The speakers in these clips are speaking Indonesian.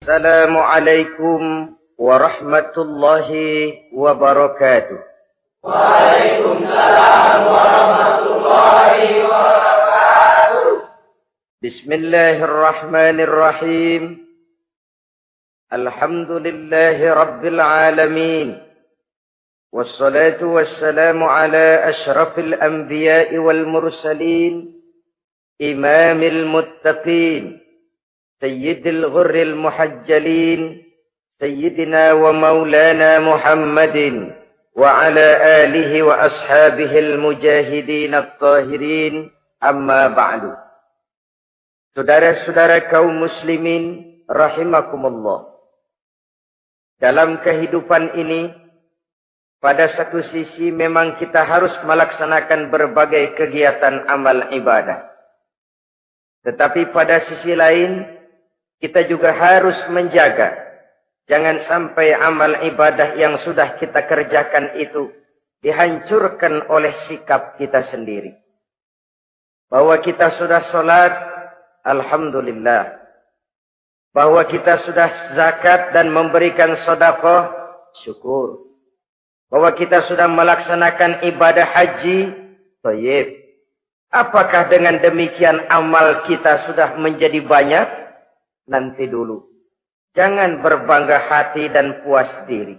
Assalamualaikum warahmatullahi wabarakatuh. Waalaikumsalam warahmatullahi wabarakatuh. Bismillahirrahmanirrahim. Alhamdulillahi rabbil alamin. Wassalatu wassalamu ala ashrafil anbiya'i wal mursalin. Imamil muttaqin. سيد الغر المحجلين سيدنا ومولانا محمد وعلى آله وأصحابه المجاهدين الطاهرين أما بعد. Saudara-saudara kaum muslimin rahimakumullah. Dalam kehidupan ini, pada satu sisi memang kita harus melaksanakan berbagai kegiatan amal ibadah. Tetapi pada sisi lain, kita juga harus menjaga, jangan sampai amal ibadah yang sudah kita kerjakan itu dihancurkan oleh sikap kita sendiri. Bahwa kita sudah sholat, alhamdulillah. Bahwa kita sudah zakat dan memberikan sedekah, syukur. Bahwa kita sudah melaksanakan ibadah haji, thayyib. Apakah dengan demikian amal kita sudah menjadi banyak? Nanti dulu. Jangan berbangga hati dan puas diri.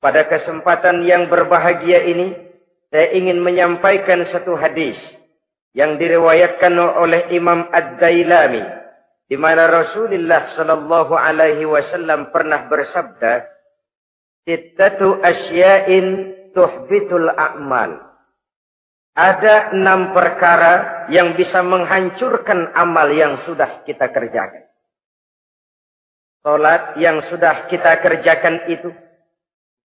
Pada kesempatan yang berbahagia ini, saya ingin menyampaikan satu hadis yang diriwayatkan oleh Imam Ad-Dailami, di mana Rasulullah sallallahu alaihi wasallam pernah bersabda, "Sittatu asya'in tuhbitul a'mal." Ada 6 perkara yang bisa menghancurkan amal yang sudah kita kerjakan. Salat yang sudah kita kerjakan itu,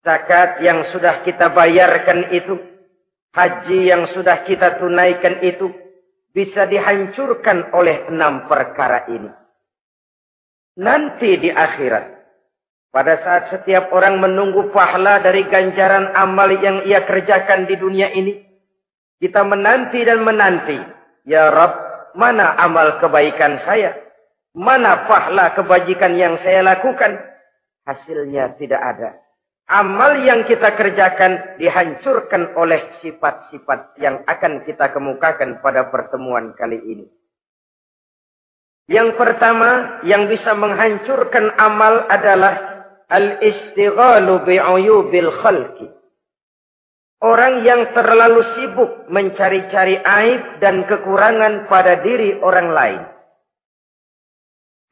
zakat yang sudah kita bayarkan itu, haji yang sudah kita tunaikan itu, bisa dihancurkan oleh 6 perkara ini. Nanti di akhirat, pada saat setiap orang menunggu pahala dari ganjaran amal yang ia kerjakan di dunia ini, kita menanti dan menanti, ya Rabb, mana amal kebaikan saya? Mana pahala kebajikan yang saya lakukan? Hasilnya tidak ada. Amal yang kita kerjakan dihancurkan oleh sifat-sifat yang akan kita kemukakan pada pertemuan kali ini. Yang pertama yang bisa menghancurkan amal adalah al-istighalu bi'uyubil khalqi. Orang yang terlalu sibuk mencari-cari aib dan kekurangan pada diri orang lain.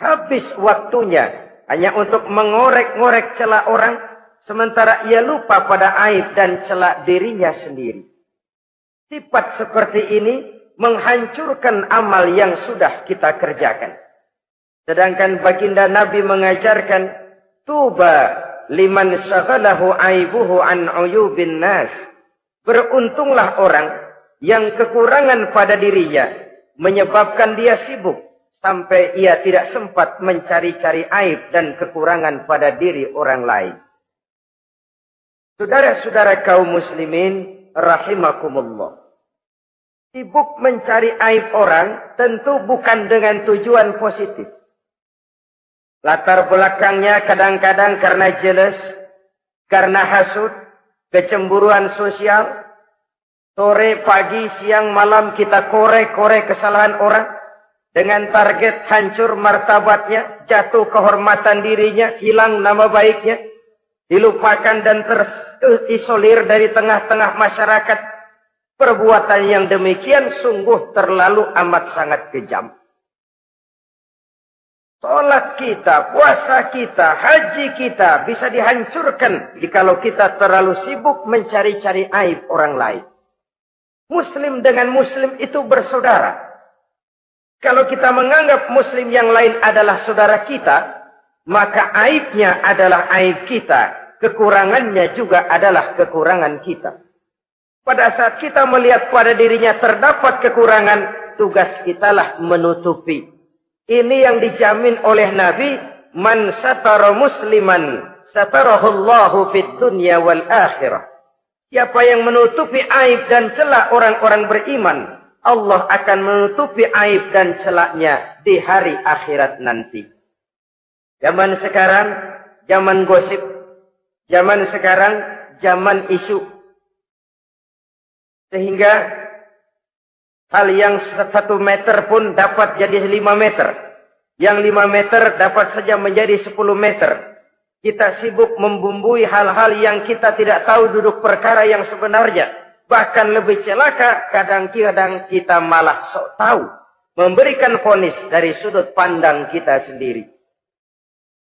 Habis waktunya hanya untuk mengorek-ngorek celah orang, sementara ia lupa pada aib dan celah dirinya sendiri. Sifat seperti ini menghancurkan amal yang sudah kita kerjakan. Sedangkan baginda Nabi mengajarkan, tuba liman syaghalahu aibuhu an uyubin nas. Beruntunglah orang yang kekurangan pada dirinya menyebabkan dia sibuk sampai ia tidak sempat mencari-cari aib dan kekurangan pada diri orang lain. Saudara-saudara kaum muslimin rahimakumullah. Sibuk mencari aib orang tentu bukan dengan tujuan positif. Latar belakangnya kadang-kadang karena jealous, karena hasud, kecemburuan sosial. Sore, pagi, siang, malam kita korek-korek kesalahan orang. Dengan target hancur martabatnya, jatuh kehormatan dirinya, hilang nama baiknya, dilupakan dan terisolir dari tengah-tengah masyarakat. Perbuatan yang demikian sungguh terlalu amat sangat kejam. Salat kita, puasa kita, haji kita bisa dihancurkan jikalau kita terlalu sibuk mencari-cari aib orang lain. Muslim dengan muslim itu bersaudara. Kalau kita menganggap muslim yang lain adalah saudara kita, maka aibnya adalah aib kita, kekurangannya juga adalah kekurangan kita. Pada saat kita melihat pada dirinya terdapat kekurangan, tugas kitalah menutupi. Ini yang dijamin oleh Nabi, man satara musliman satarahullahu fid dunya wal akhirah. Siapa yang menutupi aib dan celah orang-orang beriman, Allah akan menutupi aib dan celaknya di hari akhirat nanti. Zaman sekarang, zaman gosip. Zaman sekarang, zaman isu. Sehingga hal yang 1 meter pun dapat jadi 5 meter. Yang 5 meter dapat saja menjadi 10 meter. Kita sibuk membumbui hal-hal yang kita tidak tahu duduk perkara yang sebenarnya. Bahkan lebih celaka, kadang-kadang kita malah sok tahu. Memberikan vonis dari sudut pandang kita sendiri.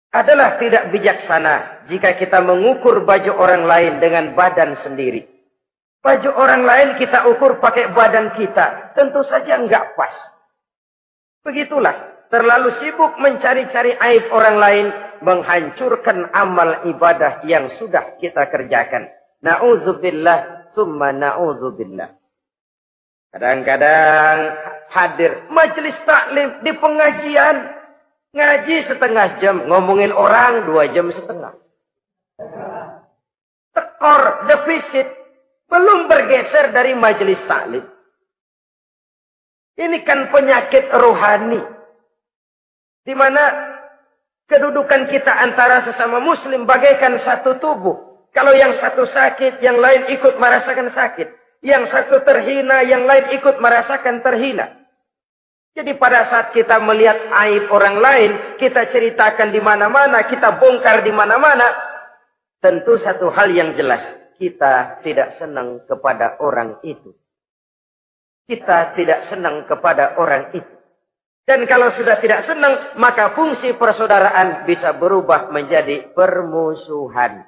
Adalah tidak bijaksana jika kita mengukur baju orang lain dengan badan sendiri. Baju orang lain kita ukur pakai badan kita. Tentu saja enggak pas. Begitulah. Terlalu sibuk mencari-cari aib orang lain. Menghancurkan amal ibadah yang sudah kita kerjakan. Na'udzubillah. Summa na'udzubillah. Kadang-kadang hadir majelis taklim di pengajian. Ngaji setengah jam. Ngomongin orang 2 jam setengah. Tekor, defisit. Belum bergeser dari majelis taklim. Ini kan penyakit rohani. Di mana kedudukan kita antara sesama muslim bagaikan satu tubuh. Kalau yang satu sakit, yang lain ikut merasakan sakit. Yang satu terhina, yang lain ikut merasakan terhina. Jadi pada saat kita melihat aib orang lain, kita ceritakan di mana-mana, kita bongkar di mana-mana. Tentu satu hal yang jelas, kita tidak senang kepada orang itu. Kita tidak senang kepada orang itu. Dan kalau sudah tidak senang, maka fungsi persaudaraan bisa berubah menjadi permusuhan.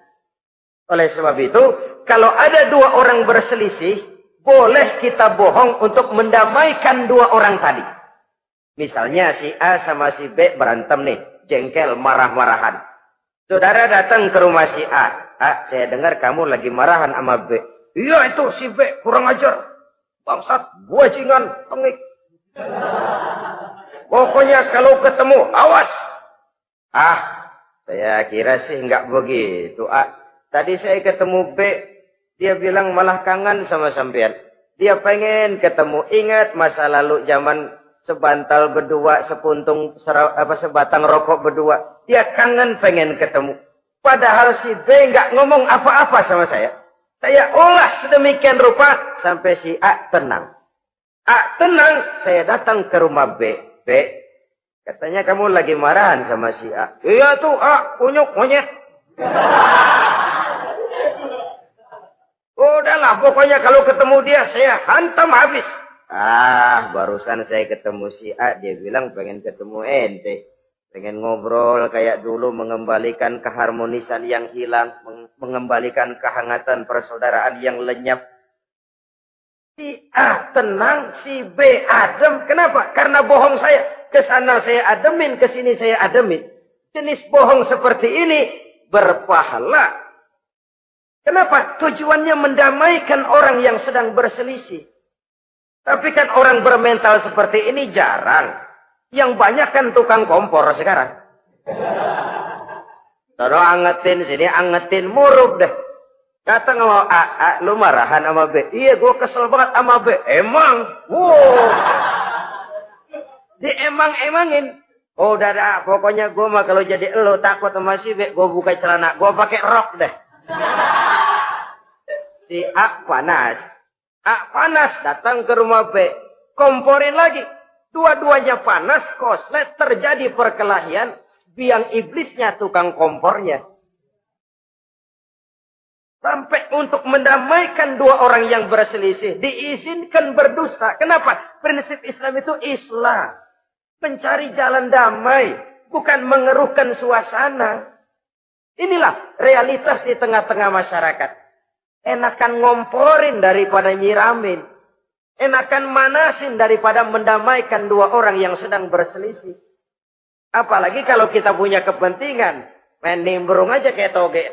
Oleh sebab itu, kalau ada 2 orang berselisih, boleh kita bohong untuk mendamaikan 2 orang tadi. Misalnya si A sama si B berantem nih, jengkel, marah-marahan. Saudara datang ke rumah si A. A, saya dengar kamu lagi marahan sama B. Iya itu si B, kurang ajar. Bangsat, bajingan, tengik. Pokoknya kalau ketemu, awas. Ah, saya kira sih enggak begitu. A, tadi saya ketemu B, dia bilang malah kangen sama sampean. Dia pengen ketemu, ingat masa lalu zaman sebantal berdua, sebatang rokok berdua. Dia kangen pengen ketemu. Padahal si B enggak ngomong apa-apa sama saya. Saya olah sedemikian rupa sampai si A tenang. A tenang, saya datang ke rumah B. B, katanya kamu lagi marahan sama si A. Iya tuh A, kunyuk monyet. Udahlah, pokoknya kalau ketemu dia saya hantam habis. Ah, barusan saya ketemu si A, dia bilang pengen ketemu ente. Pengen ngobrol kayak dulu, mengembalikan keharmonisan yang hilang, mengembalikan kehangatan persaudaraan yang lenyap. Si A tenang, si B adem. Kenapa? Karena bohong saya. Kesana saya ademin, kesini saya ademin. Jenis bohong seperti ini berpahala. Kenapa? Tujuannya mendamaikan orang yang sedang berselisih. Tapi kan orang bermental seperti ini jarang. Yang banyak kan tukang kompor sekarang. Taruh angetin sini, angetin murub deh. Kata sama A, lu marahan sama B. Iya, gue kesel banget sama B. Emang? Wow. Diemang-emangin. Oh, udah dah. Pokoknya gue mah kalau jadi elu takut sama si B. Gue buka celana, gue pakai rok deh. Si A panas. A panas, datang ke rumah B. Komporin lagi. Dua-duanya panas, koslet, terjadi perkelahian. Biang iblisnya tukang kompornya. Sampai untuk mendamaikan 2 orang yang berselisih. Diizinkan berdusta. Kenapa? Prinsip Islam itu Islam. Mencari jalan damai. Bukan mengeruhkan suasana. Inilah realitas di tengah-tengah masyarakat. Enakan ngomporin daripada nyiramin. Enakan manasin daripada mendamaikan 2 orang yang sedang berselisih. Apalagi kalau kita punya kepentingan. Main nimbrung aja kayak toge.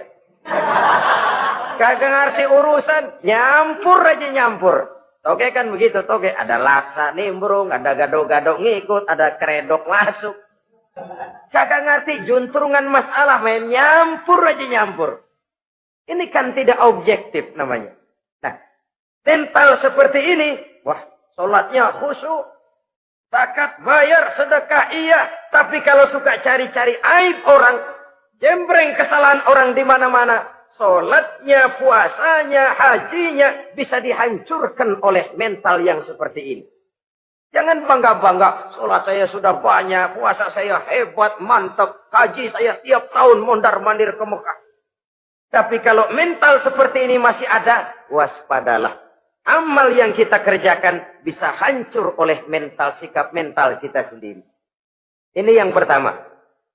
Kagak ngerti urusan. Nyampur aja nyampur. Toge kan begitu. Toge ada laksa nimbrung. Ada gado-gado ngikut. Ada kredok masuk. Kagak ngerti juntrungan masalah. Main nyampur aja nyampur. Ini kan tidak objektif namanya. Nah, mental seperti ini. Wah, sholatnya khusyuk. Zakat bayar, sedekah iya. Tapi kalau suka cari-cari aib orang, jembreng kesalahan orang di mana-mana, sholatnya, puasanya, hajinya bisa dihancurkan oleh mental yang seperti ini. Jangan bangga-bangga, sholat saya sudah banyak, puasa saya hebat, mantap, haji saya tiap tahun mondar-mandir ke Mekah. Tapi kalau mental seperti ini masih ada, waspadalah. Amal yang kita kerjakan bisa hancur oleh mental, sikap mental kita sendiri. Ini yang pertama.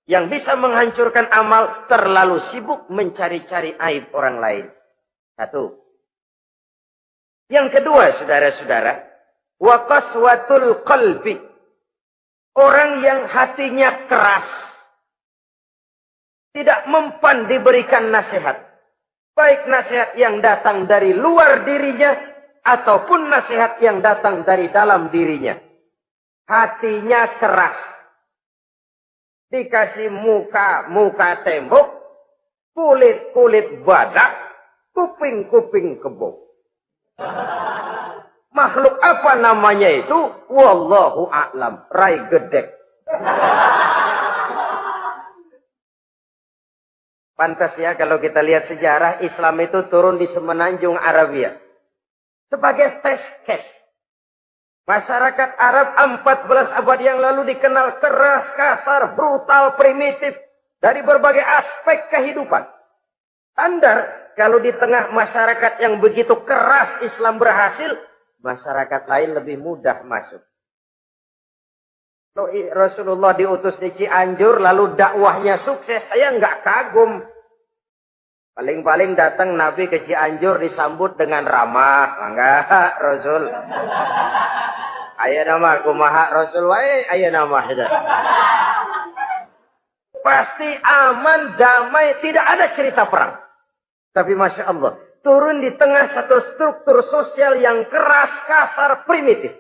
Yang bisa menghancurkan amal, terlalu sibuk mencari-cari aib orang lain. Satu. Yang kedua, saudara-saudara, wa qaswatul qalbi. Orang yang hatinya keras, tidak mempan diberikan nasihat. Baik nasihat yang datang dari luar dirinya, ataupun nasihat yang datang dari dalam dirinya. Hatinya keras. Dikasih muka tembok, kulit badak, kuping kebo. Makhluk apa namanya itu? Wallahu a'lam. Rai gedek. Pantas ya kalau kita lihat sejarah, Islam itu turun di semenanjung Arabia. Sebagai test case. Masyarakat Arab 14 abad yang lalu dikenal keras, kasar, brutal, primitif. Dari berbagai aspek kehidupan. Standar, kalau di tengah masyarakat yang begitu keras Islam berhasil, masyarakat lain lebih mudah masuk. Rasulullah diutus di Cianjur, lalu dakwahnya sukses, saya nggak kagum. Paling-paling datang Nabi ke Cianjur disambut dengan ramah. Enggak, Rasul. Ayo nama kumaha Rasul wae, ayo nama. Pasti aman, damai, tidak ada cerita perang. Tapi Masya Allah, turun di tengah satu struktur sosial yang keras, kasar, primitif.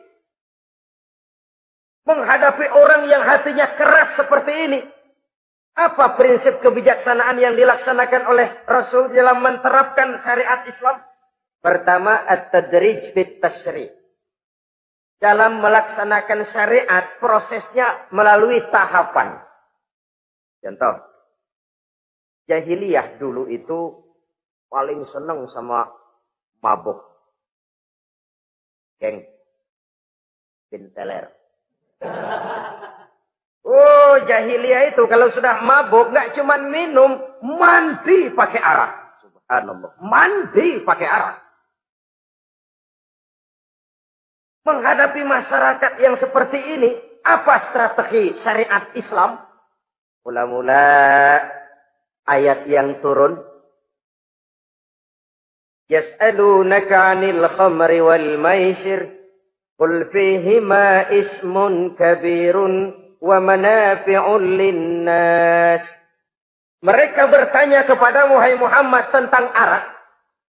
Menghadapi orang yang hatinya keras seperti ini. Apa prinsip kebijaksanaan yang dilaksanakan oleh Rasul dalam menerapkan syariat Islam? Pertama, at-tadrij fit tasyri'. Dalam melaksanakan syariat, prosesnya melalui tahapan. Contoh, jahiliyah dulu itu paling senang sama mabuk. Geng. Binteler. Oh, jahiliyah itu kalau sudah mabuk nggak cuma minum, mandi pakai arak. Subhanallah, mandi pakai arak. Menghadapi masyarakat yang seperti ini, apa strategi syariat Islam? Mula-mula ayat yang turun. Yas'alunaka 'anil khamri wal maisir. Qul fihima ismun kabirun wa manafi'un linnas. Mereka bertanya kepada Muhammad tentang arak.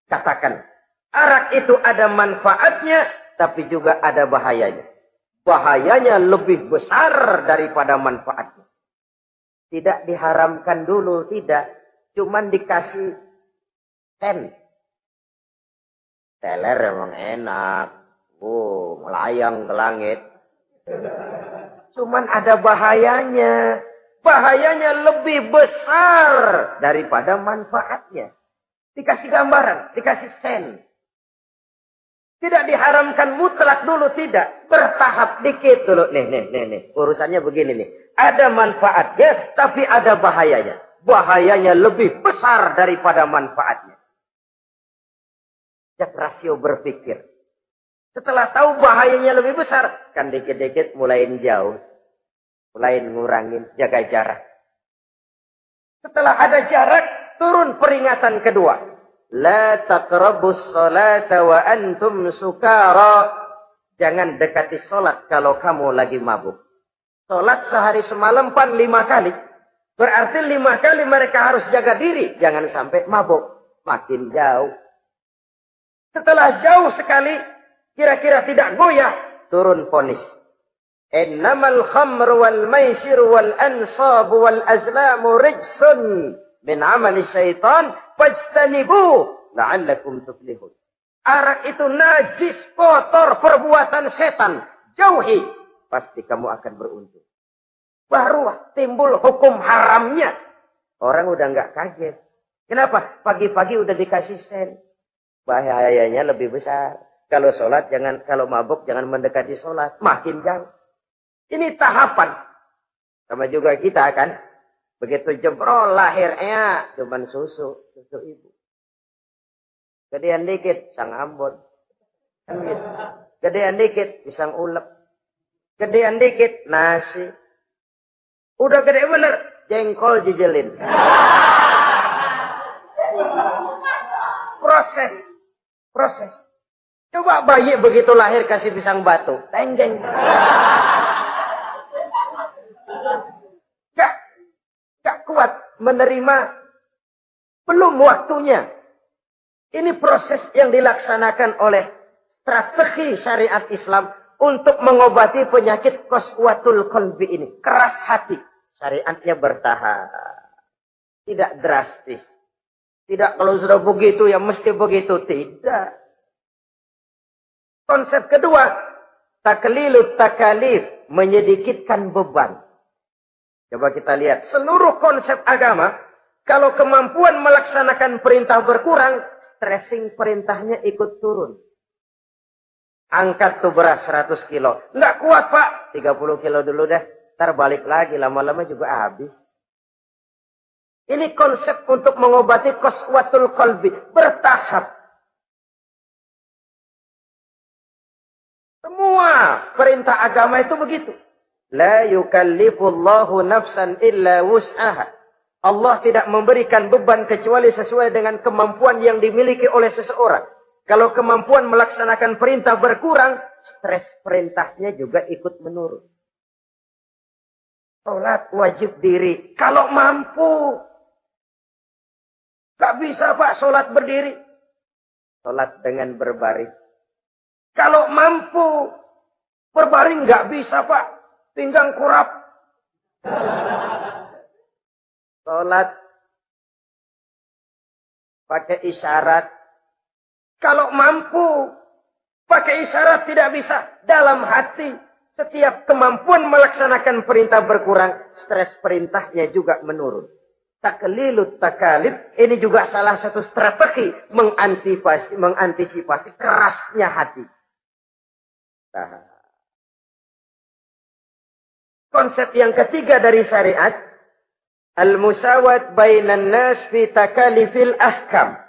Katakan, arak itu ada manfaatnya, tapi juga ada bahayanya. Bahayanya lebih besar daripada manfaatnya. Tidak diharamkan dulu, tidak. Cuman dikasih ten. Teler emang enak. Oh, melayang ke langit. Cuman ada bahayanya. Bahayanya lebih besar daripada manfaatnya. Dikasih gambaran, dikasih sen. Tidak diharamkan mutlak dulu, tidak. Bertahap dikit dulu. Nih. Urusannya begini nih. Ada manfaatnya, tapi ada bahayanya. Bahayanya lebih besar daripada manfaatnya. Jak rasio berpikir. Setelah tahu bahayanya lebih besar, kan dikit-dikit mulain jauh. Mulain ngurangin, jaga jarak. Setelah ada jarak, turun peringatan kedua. La taqrabus salata wa antum sukara. Jangan dekati salat kalau kamu lagi mabuk. Salat sehari semalam 5 kali. Berarti 5 kali mereka harus jaga diri. Jangan sampai mabuk. Makin jauh. Setelah jauh sekali, kira-kira tidak goyah, turun vonis. Innamal khamru wal maisir wal ansab wal azlamu rijsun min amali syaitan fajtanibu la'allakum tuflihun. Arak itu najis, kotor, perbuatan setan. Jauhi. pasti kamu akan beruntung. Baru timbul hukum haramnya. Orang udah nggak kaget. Kenapa? Pagi-pagi udah dikasih sen. Bahayanya lebih besar. Kalau sholat jangan, kalau mabuk jangan mendekati sholat. Makin jauh. Ini tahapan. Sama juga kita kan. Begitu jemprol lahirnya cuman susu ibu. Gedean dikit sang Ambon. Kan gitu. Gedean dikit pisang ulek. Gedean dikit nasi. Udah gede bener jengkol jijelin. Proses. Coba bayi begitu lahir kasih pisang batu, tenggeng. Gak kuat menerima, belum waktunya. Ini proses yang dilaksanakan oleh strategi syariat Islam untuk mengobati penyakit qaswatul qalbi ini. Keras hati. Syariatnya bertahap. Tidak drastis. Tidak kalau sudah begitu ya mesti begitu. Tidak. Konsep kedua. Taklilut takalif. Menyedikitkan beban. Coba kita lihat. Seluruh konsep agama. Kalau kemampuan melaksanakan perintah berkurang. Stressing perintahnya ikut turun. Angkat tuh beras 100 kilo. Nggak kuat pak. 30 kilo dulu deh. Ntar balik lagi. Lama-lama juga habis. Ini konsep untuk mengobati qaswatul qalbi. Bertahap. Semua perintah agama itu begitu. La yukallifullahu nafsan illa wus'aha. Allah tidak memberikan beban kecuali sesuai dengan kemampuan yang dimiliki oleh seseorang. Kalau kemampuan melaksanakan perintah berkurang, stres perintahnya juga ikut menurun. Sholat wajib diri. Kalau mampu. Gak bisa pak sholat berdiri. Sholat dengan berbaring. Kalau mampu. Berbaring gak bisa pak. Pinggang kurap. Sholat. Pakai isyarat. Kalau mampu. Pakai isyarat tidak bisa. Dalam hati. Setiap kemampuan melaksanakan perintah berkurang. Stres perintahnya juga menurun. Taklilut takalif. Ini juga salah satu strategi. Mengantisipasi kerasnya hati. Nah. Konsep yang ketiga dari syariat. Al-musawat bainan nas fi takalifil ahkam.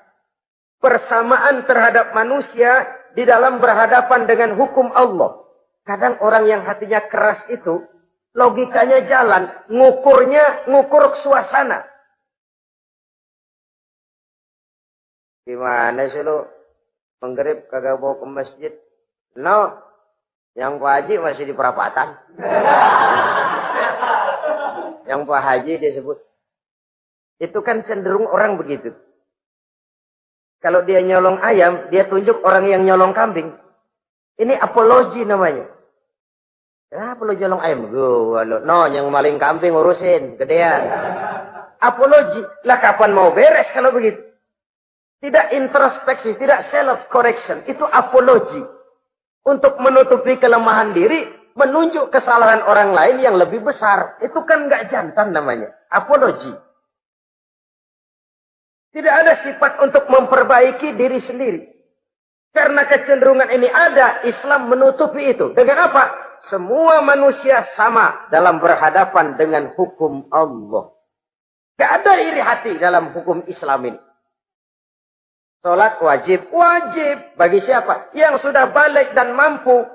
Persamaan terhadap manusia di dalam berhadapan dengan hukum Allah. Kadang orang yang hatinya keras itu, logikanya jalan, ngukur suasana. Gimana sih lu? Menggerib kagak bawa ke masjid? No, yang Pak Haji masih di perapatan. Yang Pak Haji disebut. Itu kan cenderung orang begitu. Kalau dia nyolong ayam, dia tunjuk orang yang nyolong kambing. Ini apologi namanya. Kenapa lo nyolong ayam? No, yang maling kambing urusin. Gedean. Apologi. Lah kapan mau beres kalau begitu? Tidak introspeksi, tidak self-correction. Itu apologi. Untuk menutupi kelemahan diri, menunjuk kesalahan orang lain yang lebih besar. Itu kan nggak jantan namanya. Apologi. Tidak ada sifat untuk memperbaiki diri sendiri. Karena kecenderungan ini ada, Islam menutupi itu. Dengan apa? Semua manusia sama dalam berhadapan dengan hukum Allah. Gak ada iri hati dalam hukum Islam ini. Salat wajib. Wajib. Bagi siapa? Yang sudah balik dan mampu.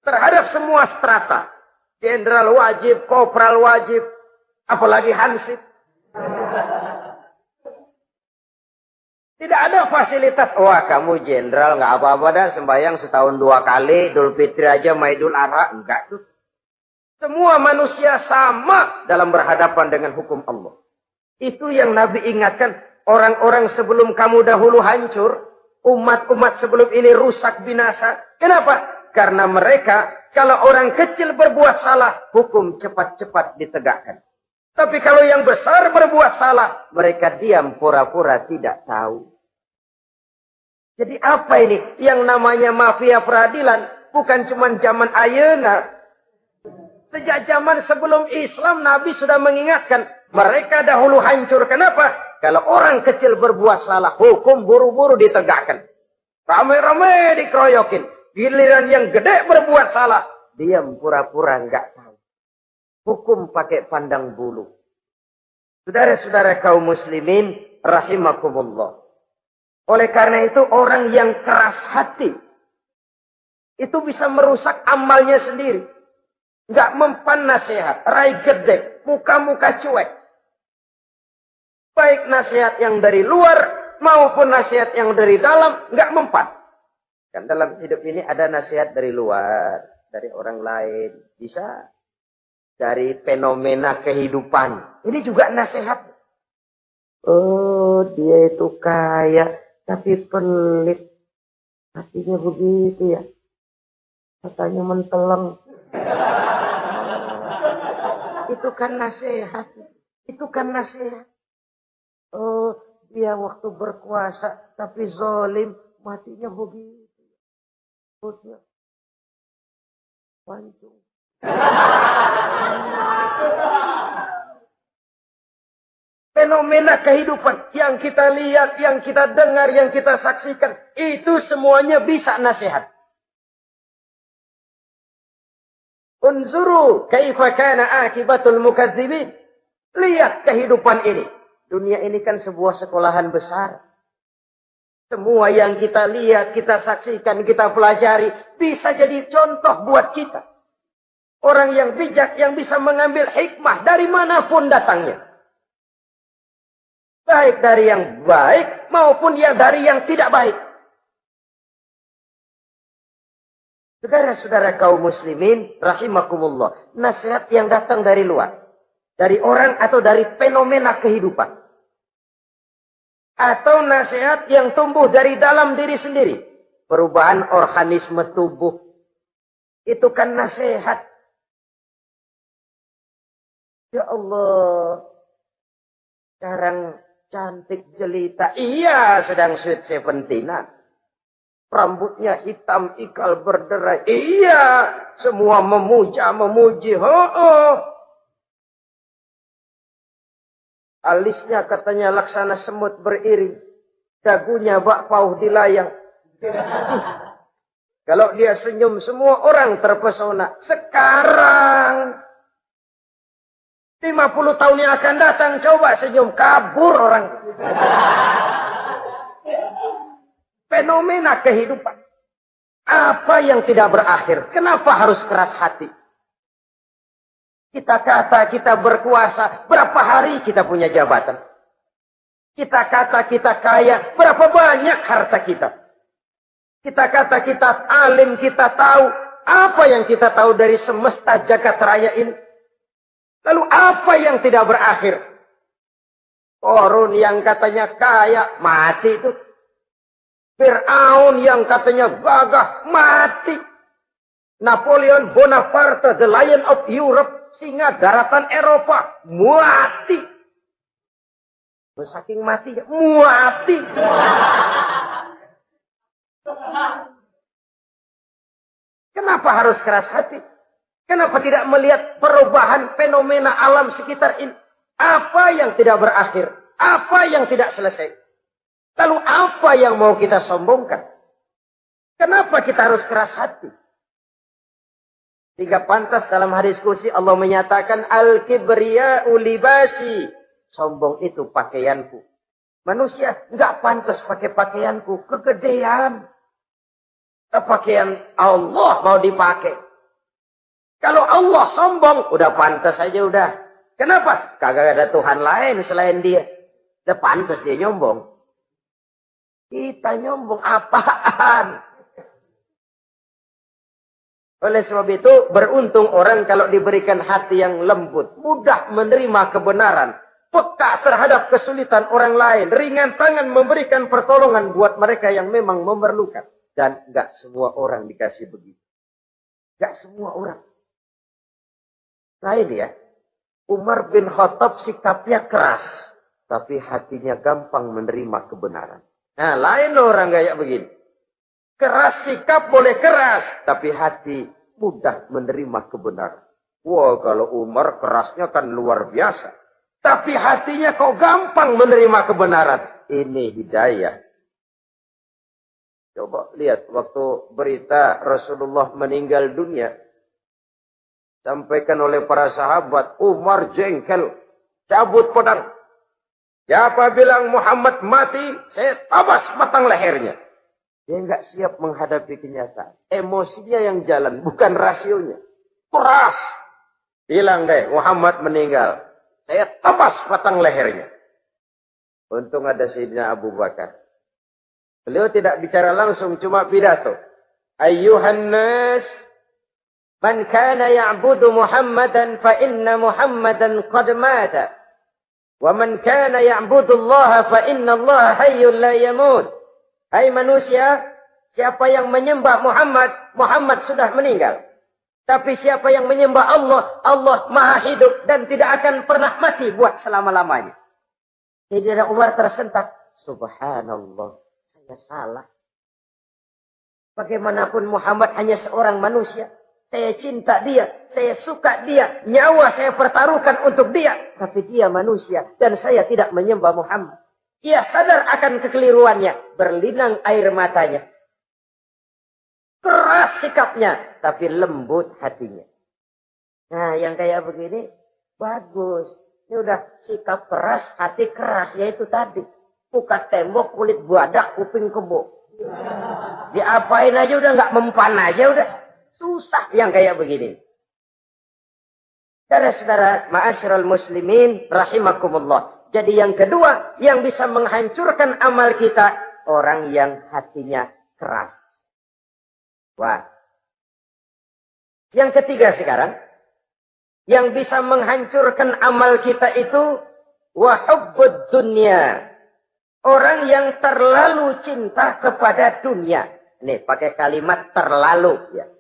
Terhadap semua strata. Jenderal wajib, kopral wajib. Apalagi hansip. Tidak ada fasilitas. Wah kamu jenderal nggak apa-apa dah sembahyang setahun 2 kali. Idul Fitri aja Maidul Adha. Enggak tuh. Semua manusia sama dalam berhadapan dengan hukum Allah. Itu yang Nabi ingatkan. Orang-orang sebelum kamu dahulu hancur. Umat-umat sebelum ini rusak binasa. Kenapa? Karena mereka kalau orang kecil berbuat salah. Hukum cepat-cepat ditegakkan. Tapi kalau yang besar berbuat salah, mereka diam pura-pura tidak tahu. Jadi apa ini? Yang namanya mafia peradilan, bukan cuma zaman ayeuna. Sejak zaman sebelum Islam, Nabi sudah mengingatkan. Mereka dahulu hancur. Kenapa? Kalau orang kecil berbuat salah, hukum buru-buru ditegakkan. Ramai-ramai dikeroyokin. Giliran yang gede berbuat salah, diam pura-pura enggak tahu. Hukum pakai pandang bulu. Saudara-saudara kaum muslimin, rahimakumullah. Oleh karena itu, orang yang keras hati, itu bisa merusak amalnya sendiri. Enggak mempan nasihat, rai gede, muka-muka cuek. Baik nasihat yang dari luar maupun nasihat yang dari dalam, enggak mempan. Kan dalam hidup ini ada nasihat dari luar, dari orang lain, bisa dari fenomena kehidupan. Ini juga nasihat. Oh, dia itu kaya, tapi pelit. Hatinya begitu ya. Katanya menteleng. Itu kan nasihat. Itu kan nasihat. Oh, dia waktu berkuasa tapi zalim, matinya begitu. Perutnya pancung. Fenomena kehidupan yang kita lihat, yang kita dengar, yang kita saksikan, itu semuanya bisa nasihat. Unzuru kaifa kana akibatul mukadzibin. Lihat kehidupan ini. Dunia ini kan sebuah sekolahan besar. Semua yang kita lihat, kita saksikan, kita pelajari, bisa jadi contoh buat kita. Orang yang bijak, yang bisa mengambil hikmah dari manapun datangnya. Baik dari yang baik, maupun dari yang tidak baik. Saudara-saudara kaum muslimin, rahimakumullah. Nasihat yang datang dari luar. Dari orang atau dari fenomena kehidupan. Atau nasihat yang tumbuh dari dalam diri sendiri. Perubahan organisme tubuh. Itu kan nasihat. Ya Allah. Sekarang cantik jelita. Iya, sedang sweet 17-an. Rambutnya hitam, ikal berderai. Iya, semua memuja, memuji. Alisnya katanya laksana semut beriring. Dagunya bak pauh dilayang. Kalau dia senyum, semua orang terpesona. Sekarang 50 tahun yang akan datang, coba senyum, kabur orang. Fenomena kehidupan. Apa yang tidak berakhir? Kenapa harus keras hati? Kita kata kita berkuasa, berapa hari kita punya jabatan? Kita kata kita kaya, berapa banyak harta kita? Kita kata kita alim, kita tahu. Apa yang kita tahu dari semesta jagat raya ini? Lalu apa yang tidak berakhir? Korun yang katanya kaya, mati itu. Fir'aun yang katanya gagah, mati. Napoleon Bonaparte, the Lion of Europe, singa daratan Eropa, mati. Saking mati, mati. Kenapa harus keras hati? Kenapa tidak melihat perubahan fenomena alam sekitar ini? Apa yang tidak berakhir? Apa yang tidak selesai? Lalu apa yang mau kita sombongkan? Kenapa kita harus keras hati? Tiga pantas dalam hadis kursi Allah menyatakan al-kibriya'u libasi. Sombong itu pakaianku. Manusia enggak pantas pakai pakaianku, kegedean. Pakaian Allah mau dipakai. Kalau Allah sombong, udah pantas aja udah. Kenapa? Kagak ada Tuhan lain selain dia. Udah pantas dia nyombong. Kita nyombong apaan? Oleh sebab itu, beruntung orang kalau diberikan hati yang lembut, mudah menerima kebenaran, peka terhadap kesulitan orang lain, ringan tangan memberikan pertolongan buat mereka yang memang memerlukan. Dan enggak semua orang dikasih begitu. Enggak semua orang. Lain ya, Umar bin Khattab sikapnya keras, tapi hatinya gampang menerima kebenaran. Nah, lain orang kayak begini. Keras sikap boleh keras, tapi hati mudah menerima kebenaran. Wah, kalau Umar kerasnya kan luar biasa. Tapi hatinya kok gampang menerima kebenaran. Ini hidayah. Coba lihat waktu berita Rasulullah meninggal dunia. Sampaikan oleh para sahabat, Umar jengkel, cabut pedang. Siapa bilang Muhammad mati, saya tabas batang lehernya. Dia nggak siap menghadapi kenyataan. Emosinya yang jalan, bukan rasionya. Keras. Bilang deh, Muhammad meninggal. Saya tabas batang lehernya. Untung ada Sayyidina Abu Bakar. Beliau tidak bicara langsung, cuma pidato. Ayyuhan nas, man kana ya'budu Muhammadan fa inna Muhammadan qad mata. Wa man kana ya'budu Allah fa inna Allah hayyun la yamut. Hai manusia, siapa yang menyembah Muhammad, Muhammad sudah meninggal. Tapi siapa yang menyembah Allah, Allah maha hidup dan tidak akan pernah mati buat selama-lamanya. Sayyidina Umar tersentak. Subhanallah, saya salah. Bagaimanapun Muhammad hanya seorang manusia. Saya cinta dia, saya suka dia, nyawa saya pertaruhkan untuk dia. Tapi dia manusia dan saya tidak menyembah Muhammad. Ia sadar akan kekeliruannya, berlinang air matanya. Keras sikapnya, tapi lembut hatinya. Nah, yang kayak begini, bagus. Ini udah sikap keras, hati keras, yaitu tadi. Buka tembok, kulit badak, kuping kebo. Diapain aja udah, nggak mempan aja udah. Susah yang kayak begini. Saudara-saudara, ma'asyiral muslimin, rahimakumullah. Jadi yang kedua, yang bisa menghancurkan amal kita, orang yang hatinya keras. Wah. Yang ketiga sekarang, yang bisa menghancurkan amal kita itu, wahubbud dunya. Orang yang terlalu cinta kepada dunia. Nih, pakai kalimat terlalu. Ya.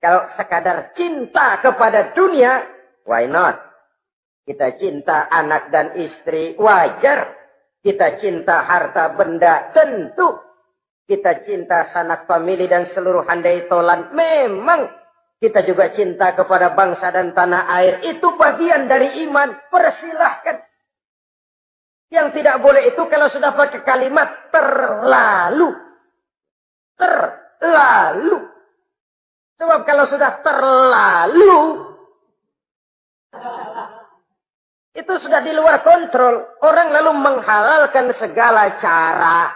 Kalau sekadar cinta kepada dunia, why not? Kita cinta anak dan istri, wajar. Kita cinta harta benda, tentu. Kita cinta sanak famili dan seluruh handai tolan, memang. Kita juga cinta kepada bangsa dan tanah air. Itu bagian dari iman, persilahkan. Yang tidak boleh itu kalau sudah pakai kalimat terlalu. Terlalu. Sebab kalau sudah terlalu, itu sudah di luar kontrol. Orang lalu menghalalkan segala cara.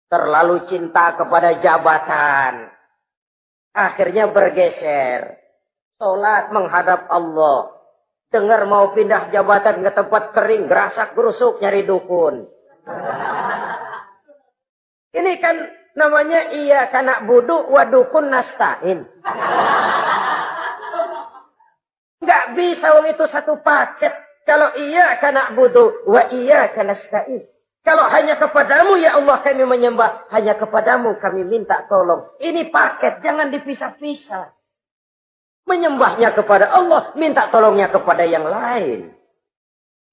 Terlalu cinta kepada jabatan. Akhirnya bergeser. Sholat menghadap Allah. Dengar mau pindah jabatan ke tempat kering. Gerasak gerusuk nyari dukun. Ini kan namanya iya kana budu wa dukun nasta'in. Nggak bisa wong itu satu paket. Kalau iya kana budu wa iya kana nasta'in. Kalau hanya kepadamu ya Allah kami menyembah, hanya kepadamu kami minta tolong. Ini paket, jangan dipisah-pisah. Menyembahnya kepada Allah, minta tolongnya kepada yang lain.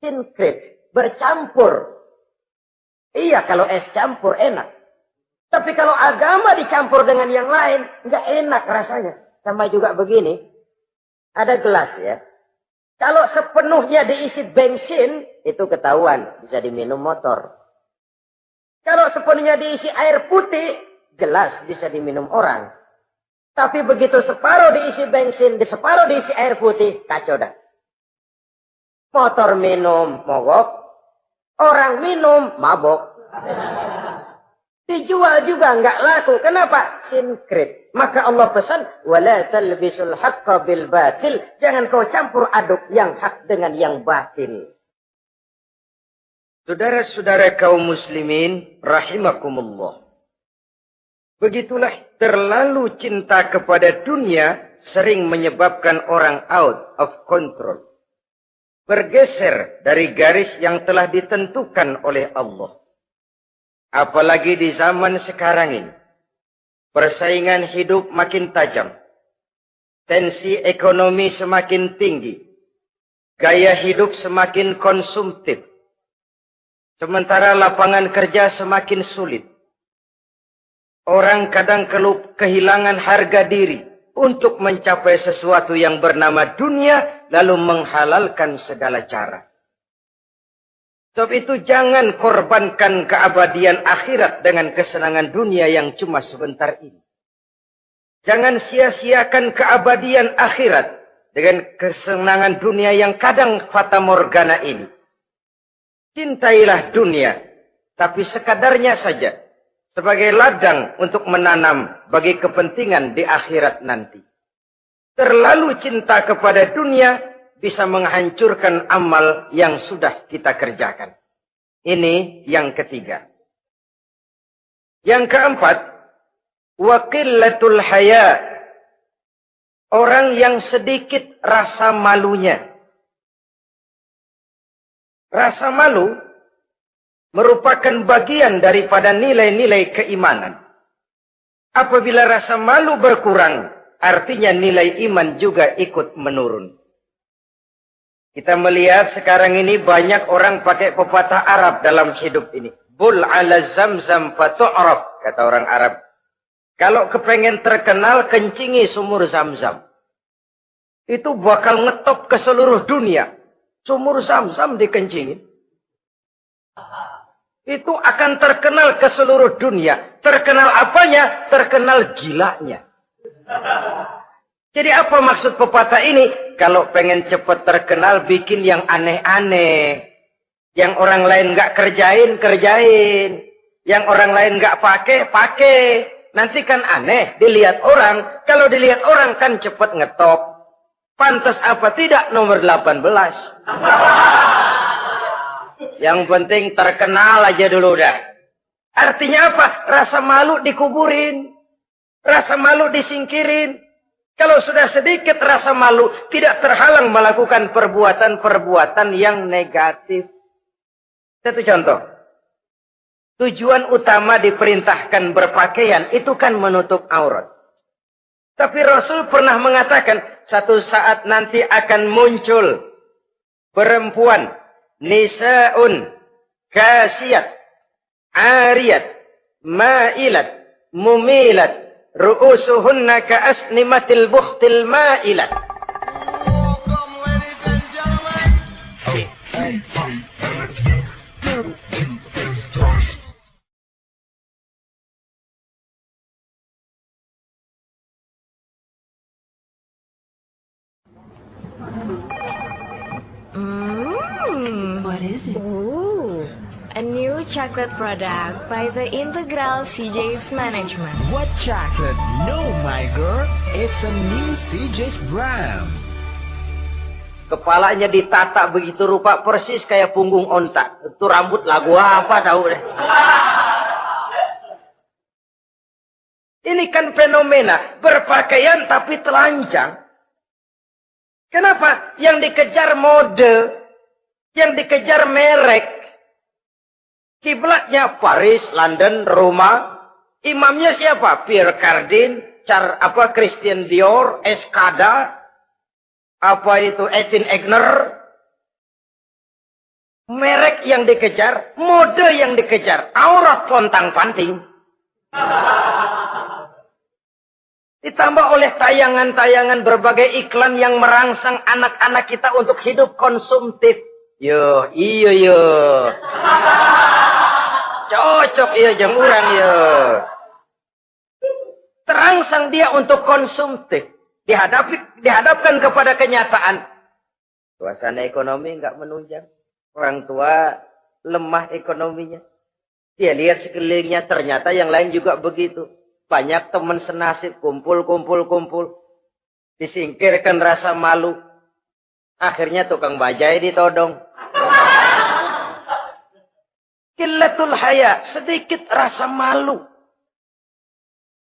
Sinkret, bercampur. Iya, kalau es campur enak. Tapi kalau agama dicampur dengan yang lain, nggak enak rasanya. Sama juga begini, ada gelas ya. Kalau sepenuhnya diisi bensin, itu ketahuan, bisa diminum motor. Kalau sepenuhnya diisi air putih, jelas bisa diminum orang. Tapi begitu separuh diisi bensin, separuh diisi air putih, kacau dah. Motor minum, mogok. Orang minum, mabok. Dijual juga nggak laku. Kenapa? Sinkret. Maka Allah pesan, wala talbisul haqqa bil batil. Jangan kau campur aduk yang hak dengan yang batil. Saudara-saudara kaum muslimin, rahimakumullah. Begitulah terlalu cinta kepada dunia sering menyebabkan orang out of control. Bergeser dari garis yang telah ditentukan oleh Allah. Apalagi di zaman sekarang ini. Persaingan hidup makin tajam. Tensi ekonomi semakin tinggi. Gaya hidup semakin konsumtif. Sementara lapangan kerja semakin sulit. Orang kadang kehilangan harga diri untuk mencapai sesuatu yang bernama dunia, lalu menghalalkan segala cara. Sebab itu jangan korbankan keabadian akhirat dengan kesenangan dunia yang cuma sebentar ini. Jangan sia-siakan keabadian akhirat dengan kesenangan dunia yang kadang fata morgana ini. Cintailah dunia, tapi sekadarnya saja. Sebagai ladang untuk menanam bagi kepentingan di akhirat nanti. Terlalu cinta kepada dunia bisa menghancurkan amal yang sudah kita kerjakan. Ini yang ketiga. Yang keempat, waqillatul haya. Orang yang sedikit rasa malunya. Rasa malu merupakan bagian daripada nilai-nilai keimanan. Apabila rasa malu berkurang, artinya nilai iman juga ikut menurun. Kita melihat sekarang ini banyak orang pakai pepatah Arab dalam hidup ini. Bul ala zamzam fatu'raf, kata orang Arab. Kalau kepengen terkenal, kencingi sumur Zamzam. Itu bakal ngetop ke seluruh dunia. Sumur Zamzam dikencingin. Itu akan terkenal ke seluruh dunia. Terkenal apanya? Terkenal gilanya. Jadi apa maksud pepatah ini? Kalau pengen cepat terkenal, bikin yang aneh-aneh. Yang orang lain nggak kerjain, kerjain. Yang orang lain nggak pakai, pakai. Nanti kan aneh, dilihat orang. Kalau dilihat orang kan cepat ngetop. Pantas apa tidak nomor 18. Yang penting terkenal aja dulu dah. Artinya apa? Rasa malu dikuburin. Rasa malu disingkirin. Kalau sudah sedikit rasa malu, tidak terhalang melakukan perbuatan-perbuatan yang negatif. Satu contoh. Tujuan utama diperintahkan berpakaian itu kan menutup aurat. Tapi Rasul pernah mengatakan, satu saat nanti akan muncul perempuan nisa'un kasiyat, ariyat, ma'ilat, mumilat, ru'usuhunna ka'asnimatil bukhtil ma'ilat. What is it? Ooh, a new chocolate product by the Integral CJ's Management. What chocolate? No, my girl. It's a new CJ's brand. Kepalanya ditata begitu rupa persis kayak punggung onta. Itu rambut lagu apa tahu deh. Ini kan fenomena berpakaian tapi telanjang. Kenapa? Yang dikejar mode, yang dikejar merek. Kiblatnya Paris, London, Roma. Imamnya siapa? Pierre Cardin, Christian Dior, Escada, apa itu Etienne Egner. Merek yang dikejar, mode yang dikejar, aurat pontang-panting. Ditambah oleh tayangan-tayangan berbagai iklan yang merangsang anak-anak kita untuk hidup konsumtif. Yo, iyo yo. Cocok iya jam urang yo. Terangsang dia untuk konsumtif. Dihadapkan kepada kenyataan. Suasana ekonomi nggak menunjang. Orang tua lemah ekonominya. Dia lihat sekelilingnya ternyata yang lain juga begitu. Banyak teman senasib, kumpul. Disingkirkan rasa malu. Akhirnya tukang bajai ditodong. Qillatul haya, sedikit rasa malu.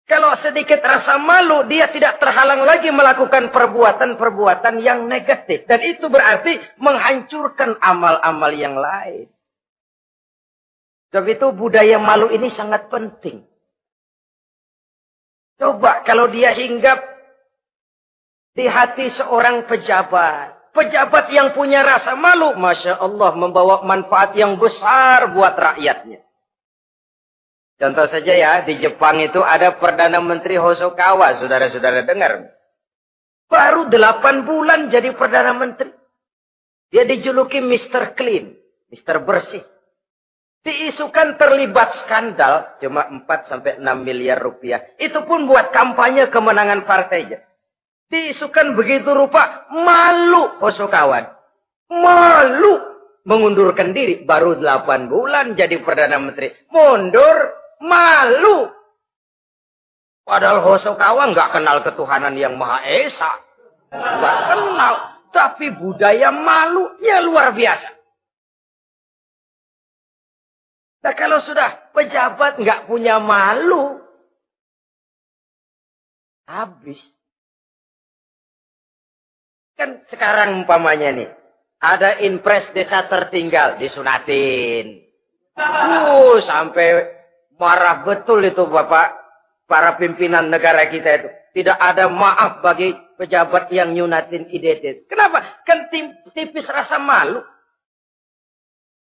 Kalau sedikit rasa malu, dia tidak terhalang lagi melakukan perbuatan-perbuatan yang negatif. Dan itu berarti menghancurkan amal-amal yang lain. Sebab itu budaya malu ini sangat penting. Coba kalau dia hinggap di hati seorang pejabat. Pejabat yang punya rasa malu, Masya Allah, membawa manfaat yang besar buat rakyatnya. Contoh saja ya, di Jepang itu ada Perdana Menteri Hosokawa, saudara-saudara dengar. Baru 8 bulan jadi Perdana Menteri. Dia dijuluki Mr. Clean, Mr. Bersih. Diisukan terlibat skandal, cuma 4-6 miliar rupiah. Itu pun buat kampanye kemenangan partainya. Diisukan begitu rupa, malu Hosokawa. Malu mengundurkan diri, baru 8 bulan jadi Perdana Menteri. Mundur. Malu. Padahal Hosokawa nggak kenal ketuhanan yang Maha Esa. Nggak kenal. Tapi budaya malunya luar biasa. Nah kalau sudah pejabat nggak punya malu. Habis. Kan sekarang umpamanya nih. Ada impres desa tertinggal. Disunatin. Sampai marah betul itu Bapak, para pimpinan negara kita itu. Tidak ada maaf bagi pejabat yang nyunatin IDT. Kenapa? Kan tipis rasa malu.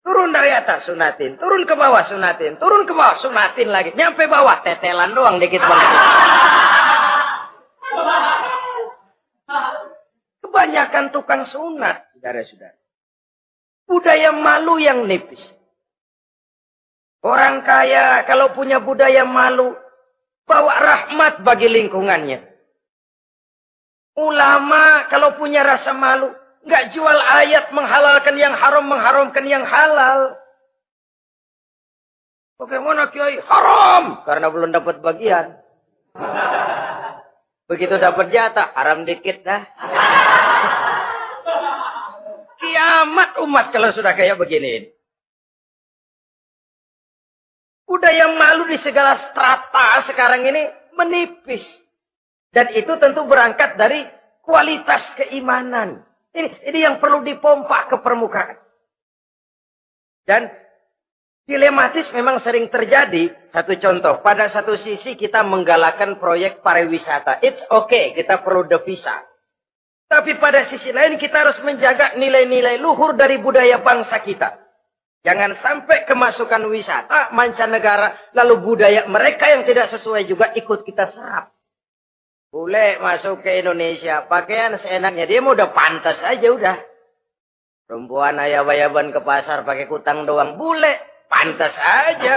Turun dari atas sunatin, turun ke bawah sunatin, turun ke bawah sunatin lagi. Nyampe bawah tetelan doang dikit banget. Kebanyakan tukang sunat, saudara-saudara. Budaya malu yang nipis. Orang kaya kalau punya budaya malu, bawa rahmat bagi lingkungannya. Ulama kalau punya rasa malu, nggak jual ayat menghalalkan yang haram, mengharamkan yang halal. Bagaimana Kiai? Haram! Karena belum dapat bagian. Begitu dapat jatah, haram dikit dah. Kiamat umat kalau sudah kayak begini. Budaya malu di segala strata sekarang ini menipis. Dan itu tentu berangkat dari kualitas keimanan. Ini yang perlu dipompa ke permukaan. Dan dilematis memang sering terjadi. Satu contoh, pada satu sisi kita menggalakkan proyek pariwisata. It's okay, kita perlu devisa. Tapi pada sisi lain kita harus menjaga nilai-nilai luhur dari budaya bangsa kita. Jangan sampai kemasukan wisata mancanegara, lalu budaya mereka yang tidak sesuai juga ikut kita serap. Boleh masuk ke Indonesia, pakaian seenaknya, dia mau udah pantas aja udah. Perempuan ayab-ayaban ke pasar pakai kutang doang, boleh, pantas aja.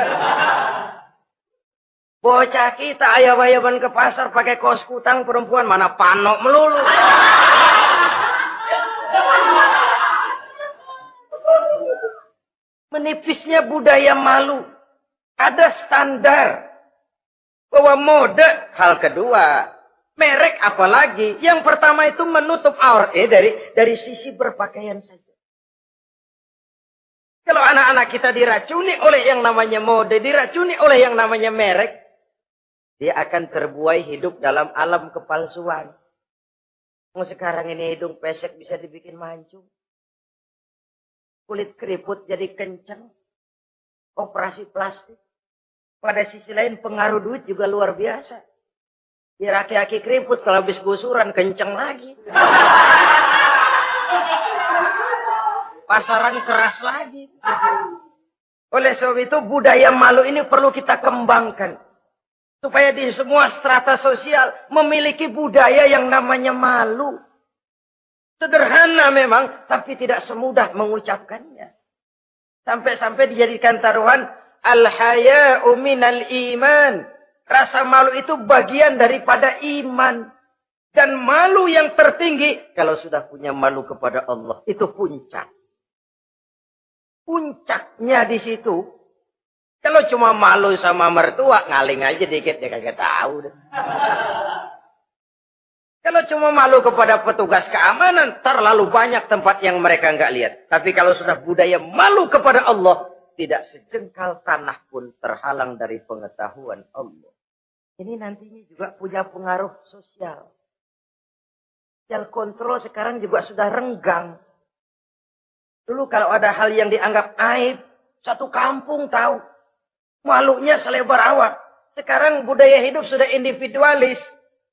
Bocah kita ayab-ayaban ke pasar pakai kaos kutang, perempuan mana panok melulu. Menipisnya budaya malu. Ada standar. Bahwa mode, hal kedua. Merek apalagi. Yang pertama itu menutup aurat. Dari sisi berpakaian saja. Kalau anak-anak kita diracuni oleh yang namanya mode, diracuni oleh yang namanya merek, dia akan terbuai hidup dalam alam kepalsuan. Sekarang ini hidung pesek bisa dibikin mancung. Kulit keriput jadi kencang. Operasi plastik. Pada sisi lain pengaruh duit juga luar biasa. Ya aki-aki keriput kalau habis gusuran kencang lagi. Pasaran keras lagi. Oleh sebab itu budaya malu ini perlu kita kembangkan. Supaya di semua strata sosial memiliki budaya yang namanya malu. Sederhana memang, tapi tidak semudah mengucapkannya. Sampai-sampai dijadikan taruhan, al-haya'u minal iman. Rasa malu itu bagian daripada iman. Dan malu yang tertinggi, kalau sudah punya malu kepada Allah, itu puncak. Puncaknya di situ. Kalau cuma malu sama mertua, ngaling aja dikit, dia kagak tahu. Kalau cuma malu kepada petugas keamanan, terlalu banyak tempat yang mereka nggak lihat. Tapi kalau sudah budaya malu kepada Allah, tidak sejengkal tanah pun terhalang dari pengetahuan Allah. Ini nantinya juga punya pengaruh sosial. Sosial kontrol sekarang juga sudah renggang. Dulu kalau ada hal yang dianggap aib, satu kampung tahu. Malunya selebar awak. Sekarang budaya hidup sudah individualis.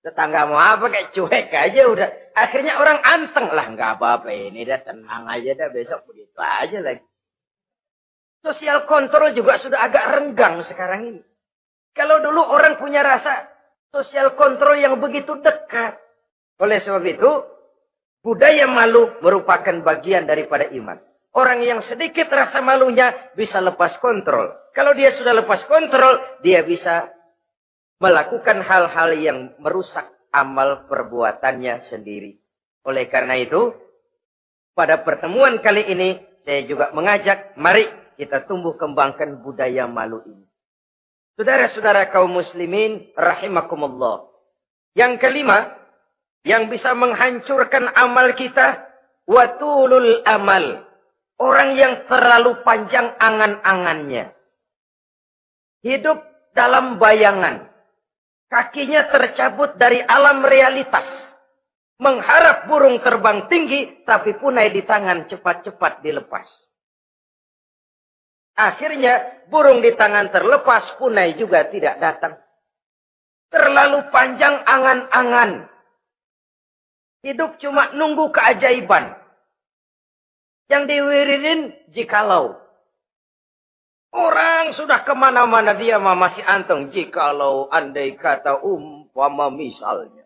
Tetangga mau apa kayak cuek aja udah. Akhirnya orang anteng lah. Nggak apa-apa ini dah tenang aja dah. Besok begitu aja lagi. Sosial kontrol juga sudah agak renggang sekarang ini. Kalau dulu orang punya rasa sosial kontrol yang begitu dekat. Oleh sebab itu, budaya malu merupakan bagian daripada iman. Orang yang sedikit rasa malunya bisa lepas kontrol. Kalau dia sudah lepas kontrol, dia bisa melakukan hal-hal yang merusak amal perbuatannya sendiri. Oleh karena itu, pada pertemuan kali ini, saya juga mengajak, mari kita tumbuh kembangkan budaya malu ini. Saudara-saudara kaum muslimin, rahimakumullah. Yang kelima, yang bisa menghancurkan amal kita, watulul amal. Orang yang terlalu panjang angan-angannya. Hidup dalam bayangan. Kakinya tercabut dari alam realitas. Mengharap burung terbang tinggi, tapi punai di tangan cepat-cepat dilepas. Akhirnya burung di tangan terlepas, punai juga tidak datang. Terlalu panjang angan-angan. Hidup cuma nunggu keajaiban. Yang diwiridin jikalau. Orang sudah kemana-mana dia masih anteng. Jikalau andai kata umpama misalnya.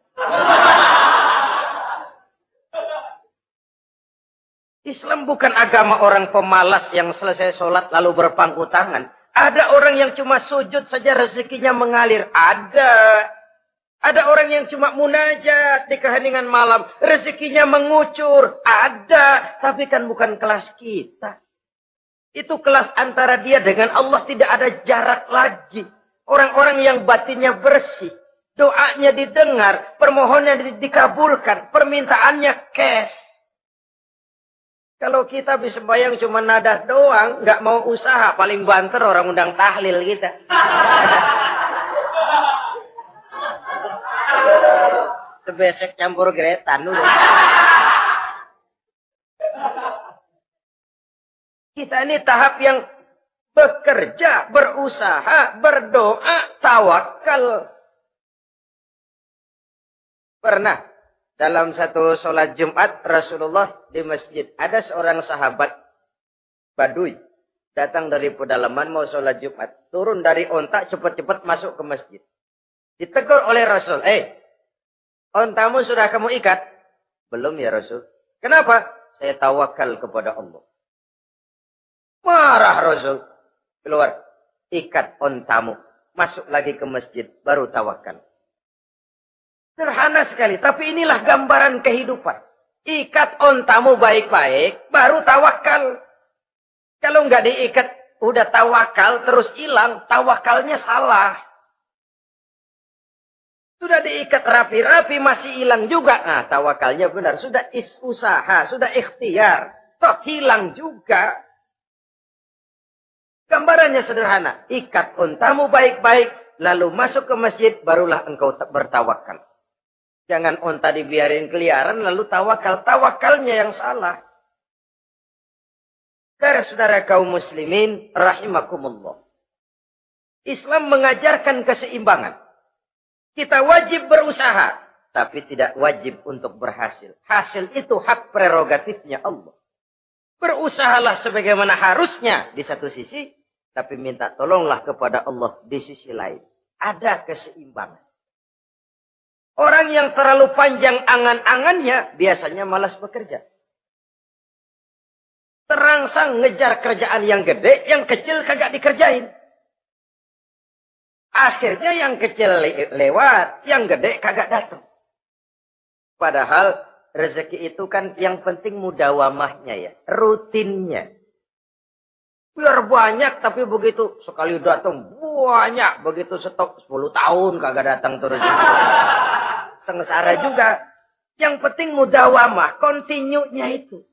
Islam bukan agama orang pemalas yang selesai sholat lalu berpangku tangan. Ada orang yang cuma sujud saja rezekinya mengalir. Ada. Ada orang yang cuma munajat di keheningan malam. Rezekinya mengucur. Ada. Tapi kan bukan kelas kita. Itu kelas antara dia dengan Allah, tidak ada jarak lagi. Orang-orang yang batinnya bersih. Doanya didengar. Permohonannya dikabulkan. Permintaannya cash. Kalau kita bisa bayang cuma nadah doang, nggak mau usaha, paling banter orang undang tahlil kita. Sebesek campur geretan dulu. Kita ini tahap yang bekerja, berusaha, berdoa, tawakal. Pernah dalam satu sholat Jumat Rasulullah di masjid. Ada seorang sahabat Baduy. Datang dari pedalaman mau sholat Jumat. Turun dari onta cepat-cepat masuk ke masjid. Ditegur oleh Rasul. Ontamu sudah kamu ikat? Belum ya Rasul. Kenapa? Saya tawakal kepada Allah. Marah Rasul. Keluar. Ikat ontamu. Masuk lagi ke masjid. Baru tawakal. Sederhana sekali, tapi inilah gambaran kehidupan. Ikat ontamu baik-baik, baru tawakal. Kalau nggak diikat, udah tawakal, terus hilang, tawakalnya salah. Sudah diikat rapi-rapi, masih hilang juga. Nah, tawakalnya benar. Sudah usaha, sudah ikhtiar. Toh hilang juga. Gambarannya sederhana. Ikat ontamu baik-baik, lalu masuk ke masjid, barulah engkau bertawakal. Jangan onta dibiarin keliaran lalu tawakal. Tawakalnya yang salah. Saudara kaum muslimin rahimakumullah. Islam mengajarkan keseimbangan. Kita wajib berusaha. Tapi tidak wajib untuk berhasil. Hasil itu hak prerogatifnya Allah. Berusahalah sebagaimana harusnya di satu sisi. Tapi minta tolonglah kepada Allah di sisi lain. Ada keseimbangan. Orang yang terlalu panjang angan-angannya biasanya malas bekerja. Terangsang ngejar kerjaan yang gede, yang kecil kagak dikerjain. Akhirnya yang kecil lewat, yang gede kagak datang. Padahal rezeki itu kan yang penting mudawamahnya ya, rutinnya. Biar banyak tapi begitu sekali datang banyak, begitu stok 10 tahun kagak datang terus. Sengsara juga. Yang penting mudawamah, continue-nya itu.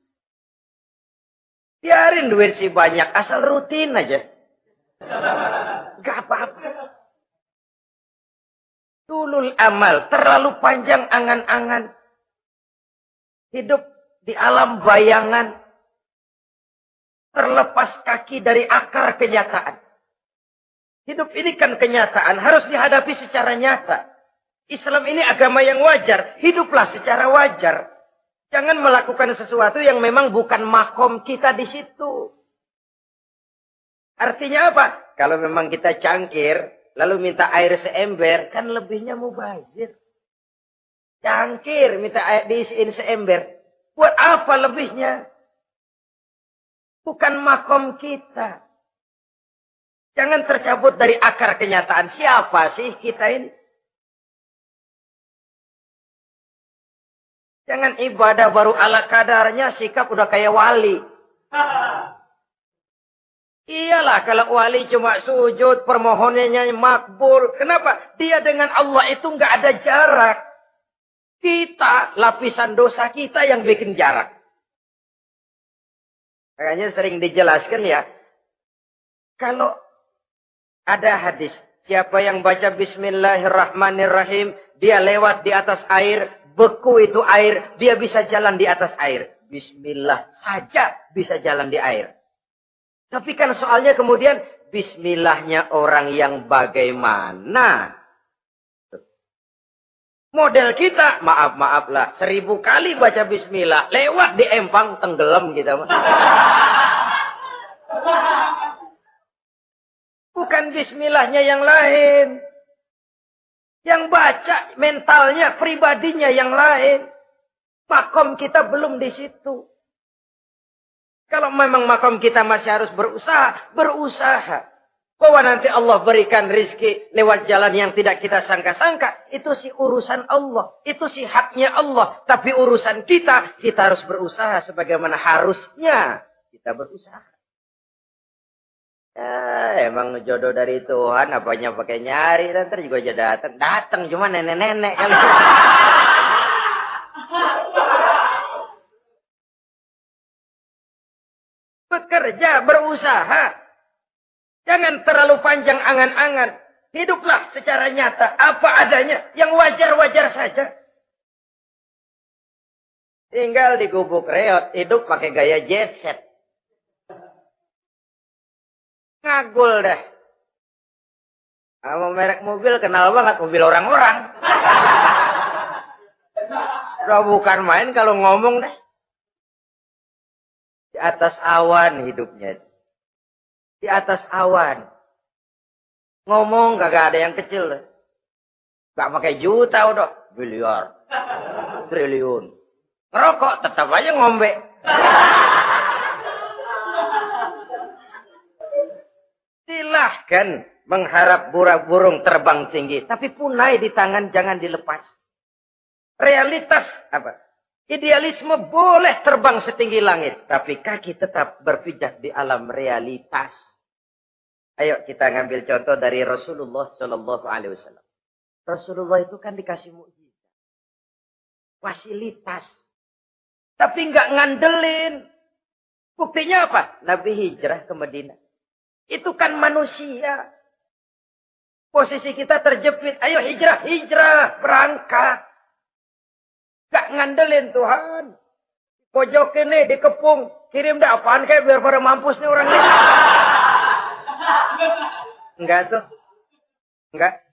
Biarin duit sih banyak, asal rutin aja. Gak apa-apa. Tulul amal, terlalu panjang angan-angan. Hidup di alam bayangan. Terlepas kaki dari akar kenyataan. Hidup ini kan kenyataan, harus dihadapi secara nyata. Islam ini agama yang wajar. Hiduplah secara wajar. Jangan melakukan sesuatu yang memang bukan makom kita di situ. Artinya apa? Kalau memang kita cangkir, lalu minta air seember, kan lebihnya mubazir. Cangkir minta air diisiin seember. Buat apa lebihnya? Bukan makom kita. Jangan tercabut dari akar kenyataan. Siapa sih kita ini? Jangan ibadah baru ala kadarnya, sikap udah kayak wali. Iyalah kalau wali cuma sujud, permohonannya makbul. Kenapa? Dia dengan Allah itu nggak ada jarak. Kita, lapisan dosa kita yang bikin jarak. Makanya sering dijelaskan ya. Kalau ada hadis, siapa yang baca Bismillahirrahmanirrahim, dia lewat di atas air, beku itu air, dia bisa jalan di atas air. Bismillah saja bisa jalan di air. Tapi kan soalnya kemudian bismillahnya orang yang bagaimana? Model kita, maaf lah, 1000 kali baca bismillah, lewat di empang, tenggelam kita. Bukan bismillahnya yang lain. Yang baca mentalnya, pribadinya yang lain. Makom kita belum di situ. Kalau memang makom kita masih harus berusaha. Bahwa nanti Allah berikan rizki lewat jalan yang tidak kita sangka-sangka. Itu sih urusan Allah. Itu sih haknya Allah. Tapi urusan kita harus berusaha sebagaimana harusnya kita berusaha. Ya, emang jodoh dari Tuhan, apanya pakai nyari, nanti juga aja datang cuma nenek-nenek kali. Bekerja, berusaha. Jangan terlalu panjang angan-angan. Hiduplah secara nyata, apa adanya, yang wajar-wajar saja. Tinggal di gubuk reot, hidup pakai gaya jet set. Ngagul dah. Sama merek mobil kenal banget, mobil orang-orang. Udah bukan main kalau ngomong dah. Di atas awan hidupnya. Di atas awan. Ngomong kagak ada yang kecil. Gak pakai juta udah. Miliar. Triliun. Ngerokok tetap aja ngombe. Silahkan mengharap burung terbang tinggi. Tapi punai di tangan jangan dilepas. Realitas apa? Idealisme boleh terbang setinggi langit. Tapi kaki tetap berpijak di alam realitas. Ayo kita ngambil contoh dari Rasulullah SAW. Rasulullah itu kan dikasih mukjizat. Fasilitas. Tapi nggak ngandelin. Buktinya apa? Nabi hijrah ke Madinah. Itu kan manusia. Posisi kita terjepit. Ayo hijrah, berangkat. Gak ngandelin Tuhan. Pojok ini dikepung. Kirim dah apaan kayak biar pada mampus nih orang ini. Enggak tuh. Enggak.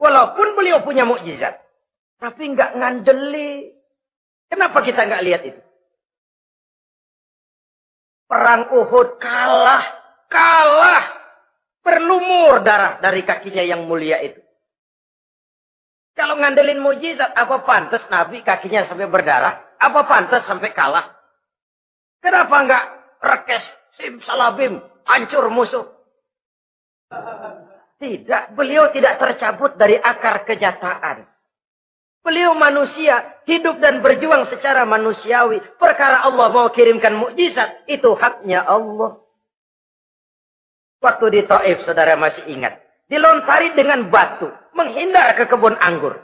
Walaupun beliau punya mukjizat. Tapi enggak ngandeli. Kenapa kita enggak lihat itu? Perang Uhud kalah. Berlumur darah dari kakinya yang mulia itu. Kalau ngandelin mujizat, apa pantas Nabi kakinya sampai berdarah? Apa pantas sampai kalah? Kenapa enggak rekes, simsalabim, hancur musuh? Tidak, beliau tidak tercabut dari akar kenyataan. Beliau manusia, hidup dan berjuang secara manusiawi. Perkara Allah mau kirimkan mukjizat, itu haknya Allah. Waktu di Taif, saudara masih ingat. Dilontari dengan batu. Menghindar ke kebun anggur.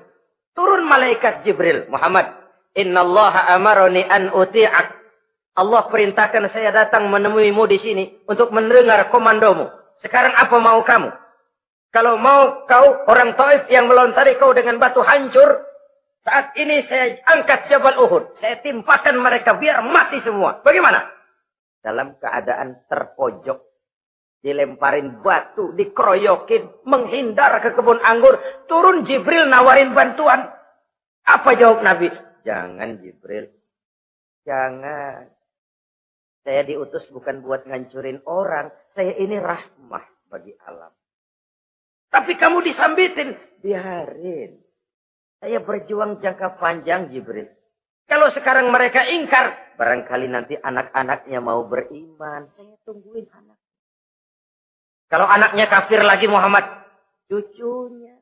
Turun malaikat Jibril. Muhammad. Innallaha amaroni an uti'ak. Allah perintahkan saya datang menemuimu di sini. Untuk mendengar komandomu. Sekarang apa mau kamu? Kalau mau kau orang Taif yang melontari kau dengan batu hancur. Saat ini saya angkat Jabal Uhud. Saya timpakan mereka biar mati semua. Bagaimana? Dalam keadaan terpojok. Dilemparin batu, dikeroyokin, menghindar ke kebun anggur. Turun Jibril nawarin bantuan. Apa jawab Nabi? Jangan Jibril. Jangan. Saya diutus bukan buat ngancurin orang. Saya ini rahmah bagi alam. Tapi kamu disambitin. Biarin. Saya berjuang jangka panjang, Jibril. Kalau sekarang mereka ingkar, barangkali nanti anak-anaknya mau beriman. Saya tungguin anak. Kalau anaknya kafir lagi Muhammad, cucunya.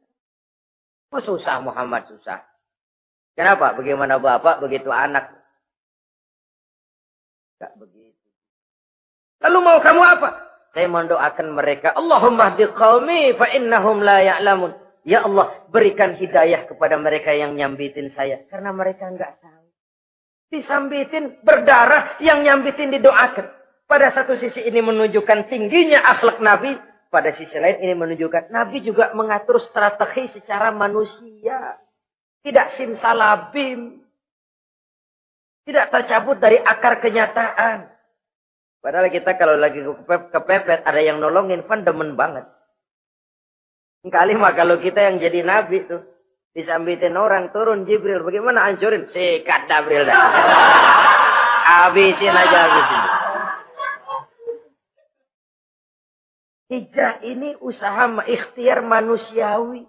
Oh susah Muhammad, susah. Kenapa? Bagaimana bapak, begitu anak. Gak begitu. Lalu mau kamu apa? Saya mendoakan mereka. Allahumma hdi qaumi fa innahum la ya'lamun. Ya Allah, berikan hidayah kepada mereka yang nyambitin saya. Karena mereka enggak tahu. Disambitin, berdarah, yang nyambitin didoakan. Pada satu sisi ini menunjukkan tingginya akhlak Nabi. Pada sisi lain ini menunjukkan Nabi juga mengatur strategi secara manusia. Tidak simsalabim. Tidak tercabut dari akar kenyataan. Padahal kita kalau lagi kepepet, ada yang nolongin, demen banget. Kali mah kalau kita yang jadi Nabi tuh, disambitin orang, turun Jibril, bagaimana hancurin? Sikat Jibril dah. Habisin aja, habisin. Hijrah ini usaha ikhtiar manusiawi.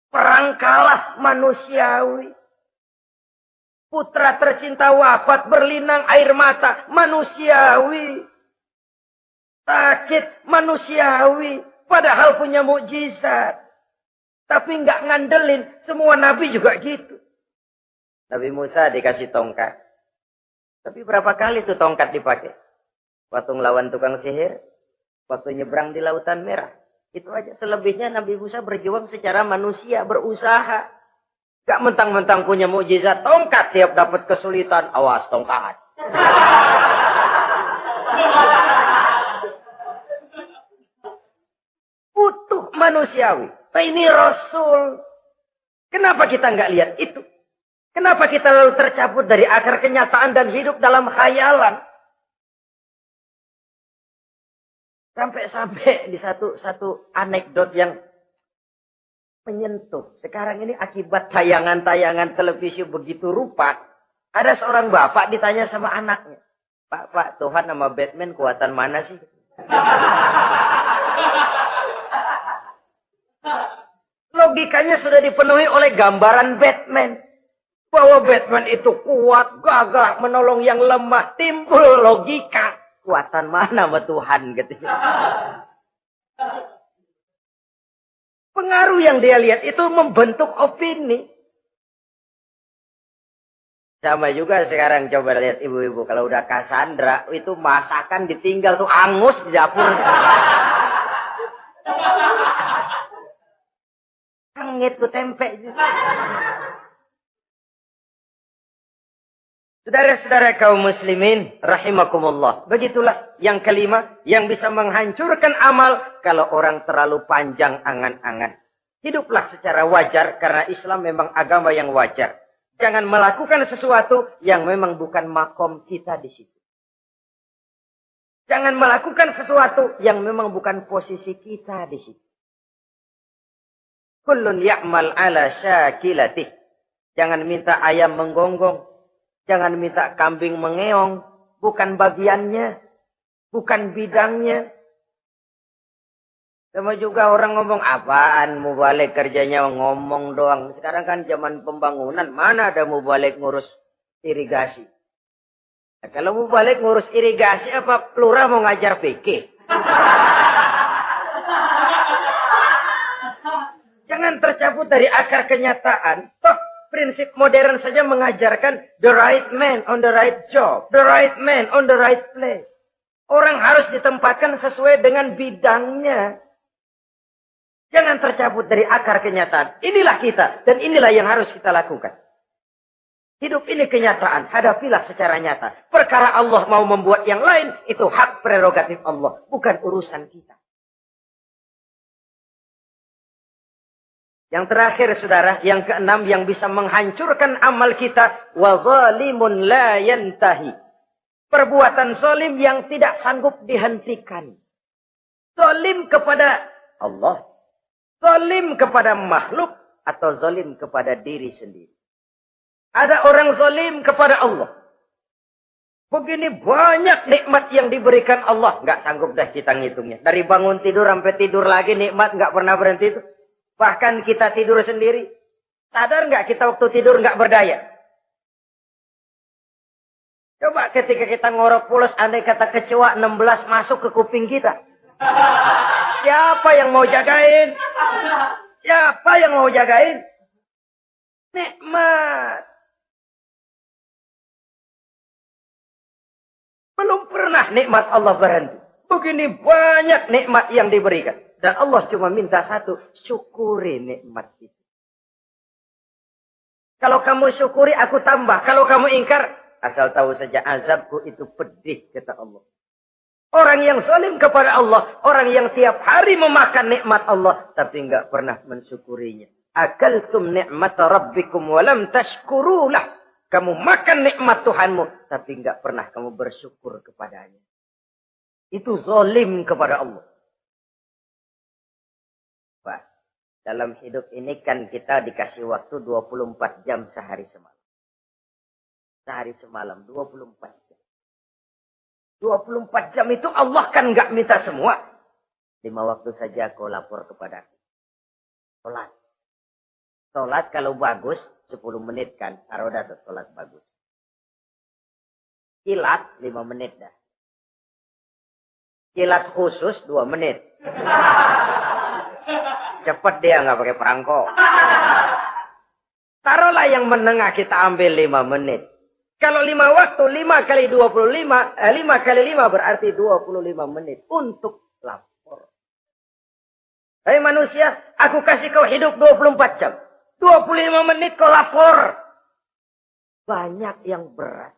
Perang kalah manusiawi. Putra tercinta wafat, berlinang air mata, manusiawi. Sakit, manusiawi. Padahal punya mukjizat. Tapi enggak ngandelin. Semua nabi juga gitu. Nabi Musa dikasih tongkat. Tapi berapa kali tuh tongkat dipakai? Waktu ngelawan tukang sihir. Waktu nyebrang di Lautan Merah. Itu aja. Selebihnya Nabi Musa berjuang secara manusia. Berusaha. Gak mentang-mentang punya mukjizat. Tongkat tiap dapat kesulitan. Awas tongkat. Utuh manusiawi. Nah, ini Rasul. Kenapa kita nggak lihat itu? Kenapa kita lalu tercabut dari akar kenyataan dan hidup dalam khayalan? Sampai di satu anekdot yang menyentuh. Sekarang ini akibat tayangan-tayangan televisi begitu rupa. Ada seorang bapak ditanya sama anaknya. Pak, Tuhan sama Batman kuatan mana sih? Logikanya sudah dipenuhi oleh gambaran Batman. Bahwa Batman itu kuat, gagah, menolong yang lemah. Timbul logika. Kuatan mana sama Tuhan? Gitu. Pengaruh yang dia lihat itu membentuk opini. Sama juga sekarang coba lihat ibu-ibu. Kalau udah Cassandra, itu masakan ditinggal tuh angus di dapur. Angit tuh tempe juga. Saudara-saudara kaum muslimin, rahimakumullah. Begitulah yang kelima, yang bisa menghancurkan amal kalau orang terlalu panjang angan-angan. Hiduplah secara wajar karena Islam memang agama yang wajar. Jangan melakukan sesuatu yang memang bukan makom kita di situ. Jangan melakukan sesuatu yang memang bukan posisi kita di situ. Kullun ya'mal ala syakilatih. Jangan minta ayam menggonggong. Jangan minta kambing mengeong. Bukan bagiannya. Bukan bidangnya. Sama juga orang ngomong, apaan mubalik kerjanya ngomong doang. Sekarang kan zaman pembangunan. Mana ada mubalik ngurus irigasi. Nah, kalau mubalik ngurus irigasi, apa lurah mau ngajar fikih? Jangan tercabut dari akar kenyataan. Toh, prinsip modern saja mengajarkan the right man on the right job. The right man on the right place. Orang harus ditempatkan sesuai dengan bidangnya. Jangan tercabut dari akar kenyataan. Inilah kita. Dan inilah yang harus kita lakukan. Hidup ini kenyataan. Hadapilah secara nyata. Perkara Allah mau membuat yang lain. Itu hak prerogatif Allah. Bukan urusan kita. Yang terakhir saudara, yang keenam yang bisa menghancurkan amal kita, wa zalimun la yantahi. Perbuatan zalim yang tidak sanggup dihentikan. Zalim kepada Allah, zalim kepada makhluk atau zalim kepada diri sendiri. Ada orang zalim kepada Allah. Begini banyak nikmat yang diberikan Allah. Nggak sanggup dah kita ngitungnya. Dari bangun tidur sampai tidur lagi nikmat nggak pernah berhenti itu. Bahkan kita tidur sendiri. Sadar nggak kita waktu tidur nggak berdaya? Coba ketika kita ngorok pulas, andai kata kecoa 16 masuk ke kuping kita. Siapa yang mau jagain? Siapa yang mau jagain? Nikmat. Belum pernah nikmat Allah berhenti. Begini banyak nikmat yang diberikan. Dan Allah cuma minta satu, syukuri nikmat itu. Kalau kamu syukuri, aku tambah. Kalau kamu ingkar, asal tahu saja azabku itu pedih, kata Allah. Orang yang zalim kepada Allah, orang yang tiap hari memakan nikmat Allah, tapi enggak pernah mensyukurinya. Akaltum ni'mata rabbikum walam tashkurulah. Kamu makan nikmat Tuhanmu, tapi enggak pernah kamu bersyukur kepadanya. Itu zalim kepada Allah. Wah, dalam hidup ini kan kita dikasih waktu 24 jam sehari semalam. Sehari semalam, 24 jam. 24 jam itu Allah kan enggak minta semua. 5 waktu saja kau lapor kepada aku. Sholat. Sholat kalau bagus, 10 menit kan. Aroda tuh sholat bagus. Kilat 5 menit dah. Kilat khusus 2 menit. Cepat dia nggak pakai perangko. Taruhlah yang menengah kita ambil 5 menit. Kalau 5 waktu, 5 kali 25, 5 kali 5 berarti 25 menit untuk lapor. Hai manusia, aku kasih kau hidup 24 jam. 25 menit kau lapor. Banyak yang berat.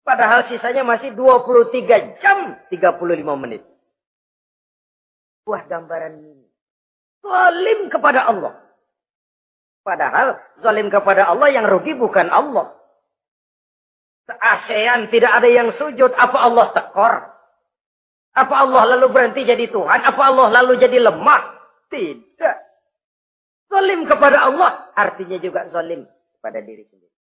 Padahal sisanya masih 23 jam 35 menit. Buah gambaran ini. Zalim kepada Allah. Padahal zalim kepada Allah yang rugi bukan Allah. Se-ASEAN tidak ada yang sujud. Apa Allah tekor? Apa Allah lalu berhenti jadi Tuhan? Apa Allah lalu jadi lemah? Tidak. Zalim kepada Allah artinya juga zalim kepada diri sendiri.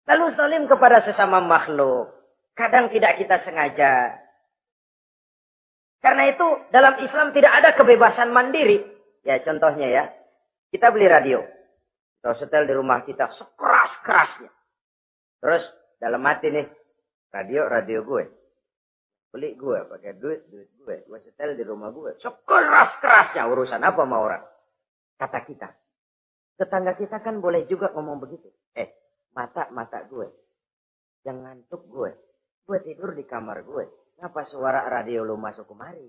Lalu zalim kepada sesama makhluk. Kadang tidak kita sengaja. Karena itu dalam Islam tidak ada kebebasan mandiri. Ya contohnya ya. Kita beli radio. Kita setel di rumah kita sekeras-kerasnya. Terus dalam hati nih. Radio gue. Beli gue pakai duit gue. Gue setel di rumah gue. Sekeras-kerasnya urusan apa sama orang. Kata kita. Tetangga kita kan boleh juga ngomong begitu. Mata gue. Yang ngantuk gue. Gue tidur di kamar gue. Kenapa suara radio lu masuk kemari?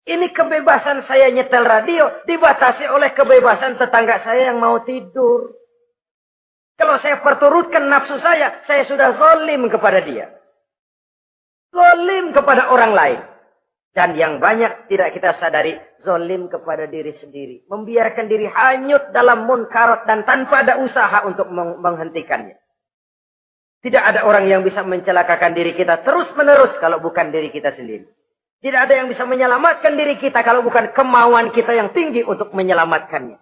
Ini kebebasan saya nyetel radio. Dibatasi oleh kebebasan tetangga saya yang mau tidur. Kalau saya perturutkan nafsu saya sudah zalim kepada dia. Zalim kepada orang lain. Dan yang banyak tidak kita sadari, zalim kepada diri sendiri. Membiarkan diri hanyut dalam munkarat dan tanpa ada usaha untuk menghentikannya. Tidak ada orang yang bisa mencelakakan diri kita terus-menerus kalau bukan diri kita sendiri. Tidak ada yang bisa menyelamatkan diri kita kalau bukan kemauan kita yang tinggi untuk menyelamatkannya.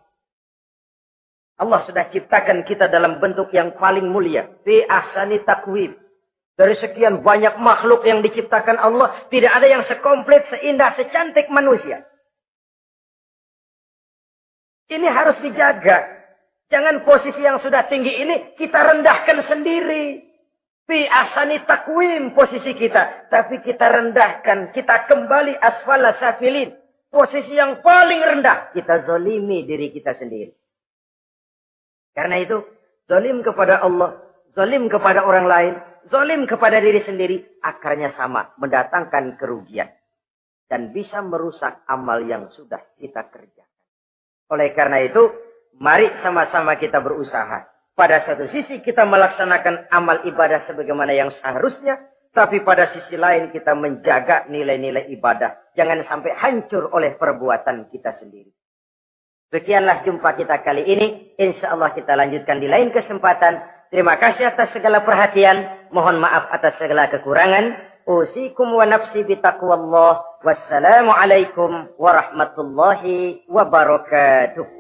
Allah sudah ciptakan kita dalam bentuk yang paling mulia. Fi ahsani taqwim. Dari sekian banyak makhluk yang diciptakan Allah, tidak ada yang sekomplit, seindah, secantik manusia. Ini harus dijaga. Jangan posisi yang sudah tinggi ini kita rendahkan sendiri. Fi ahsani taqwim posisi kita. Tapi kita rendahkan, kita kembali asfala safilin. Posisi yang paling rendah, kita zalimi diri kita sendiri. Karena itu, zalim kepada Allah, zalim kepada orang lain, zalim kepada diri sendiri, akarnya sama, mendatangkan kerugian. Dan bisa merusak amal yang sudah kita kerjakan. Oleh karena itu, mari sama-sama kita berusaha. Pada satu sisi kita melaksanakan amal ibadah sebagaimana yang seharusnya. Tapi pada sisi lain kita menjaga nilai-nilai ibadah. Jangan sampai hancur oleh perbuatan kita sendiri. Sekianlah jumpa kita kali ini. Insya Allah kita lanjutkan di lain kesempatan. Terima kasih atas segala perhatian. Mohon maaf atas segala kekurangan. Usikum wa nafsi bitaqwallah. Wassalamualaikum warahmatullahi wabarakatuh.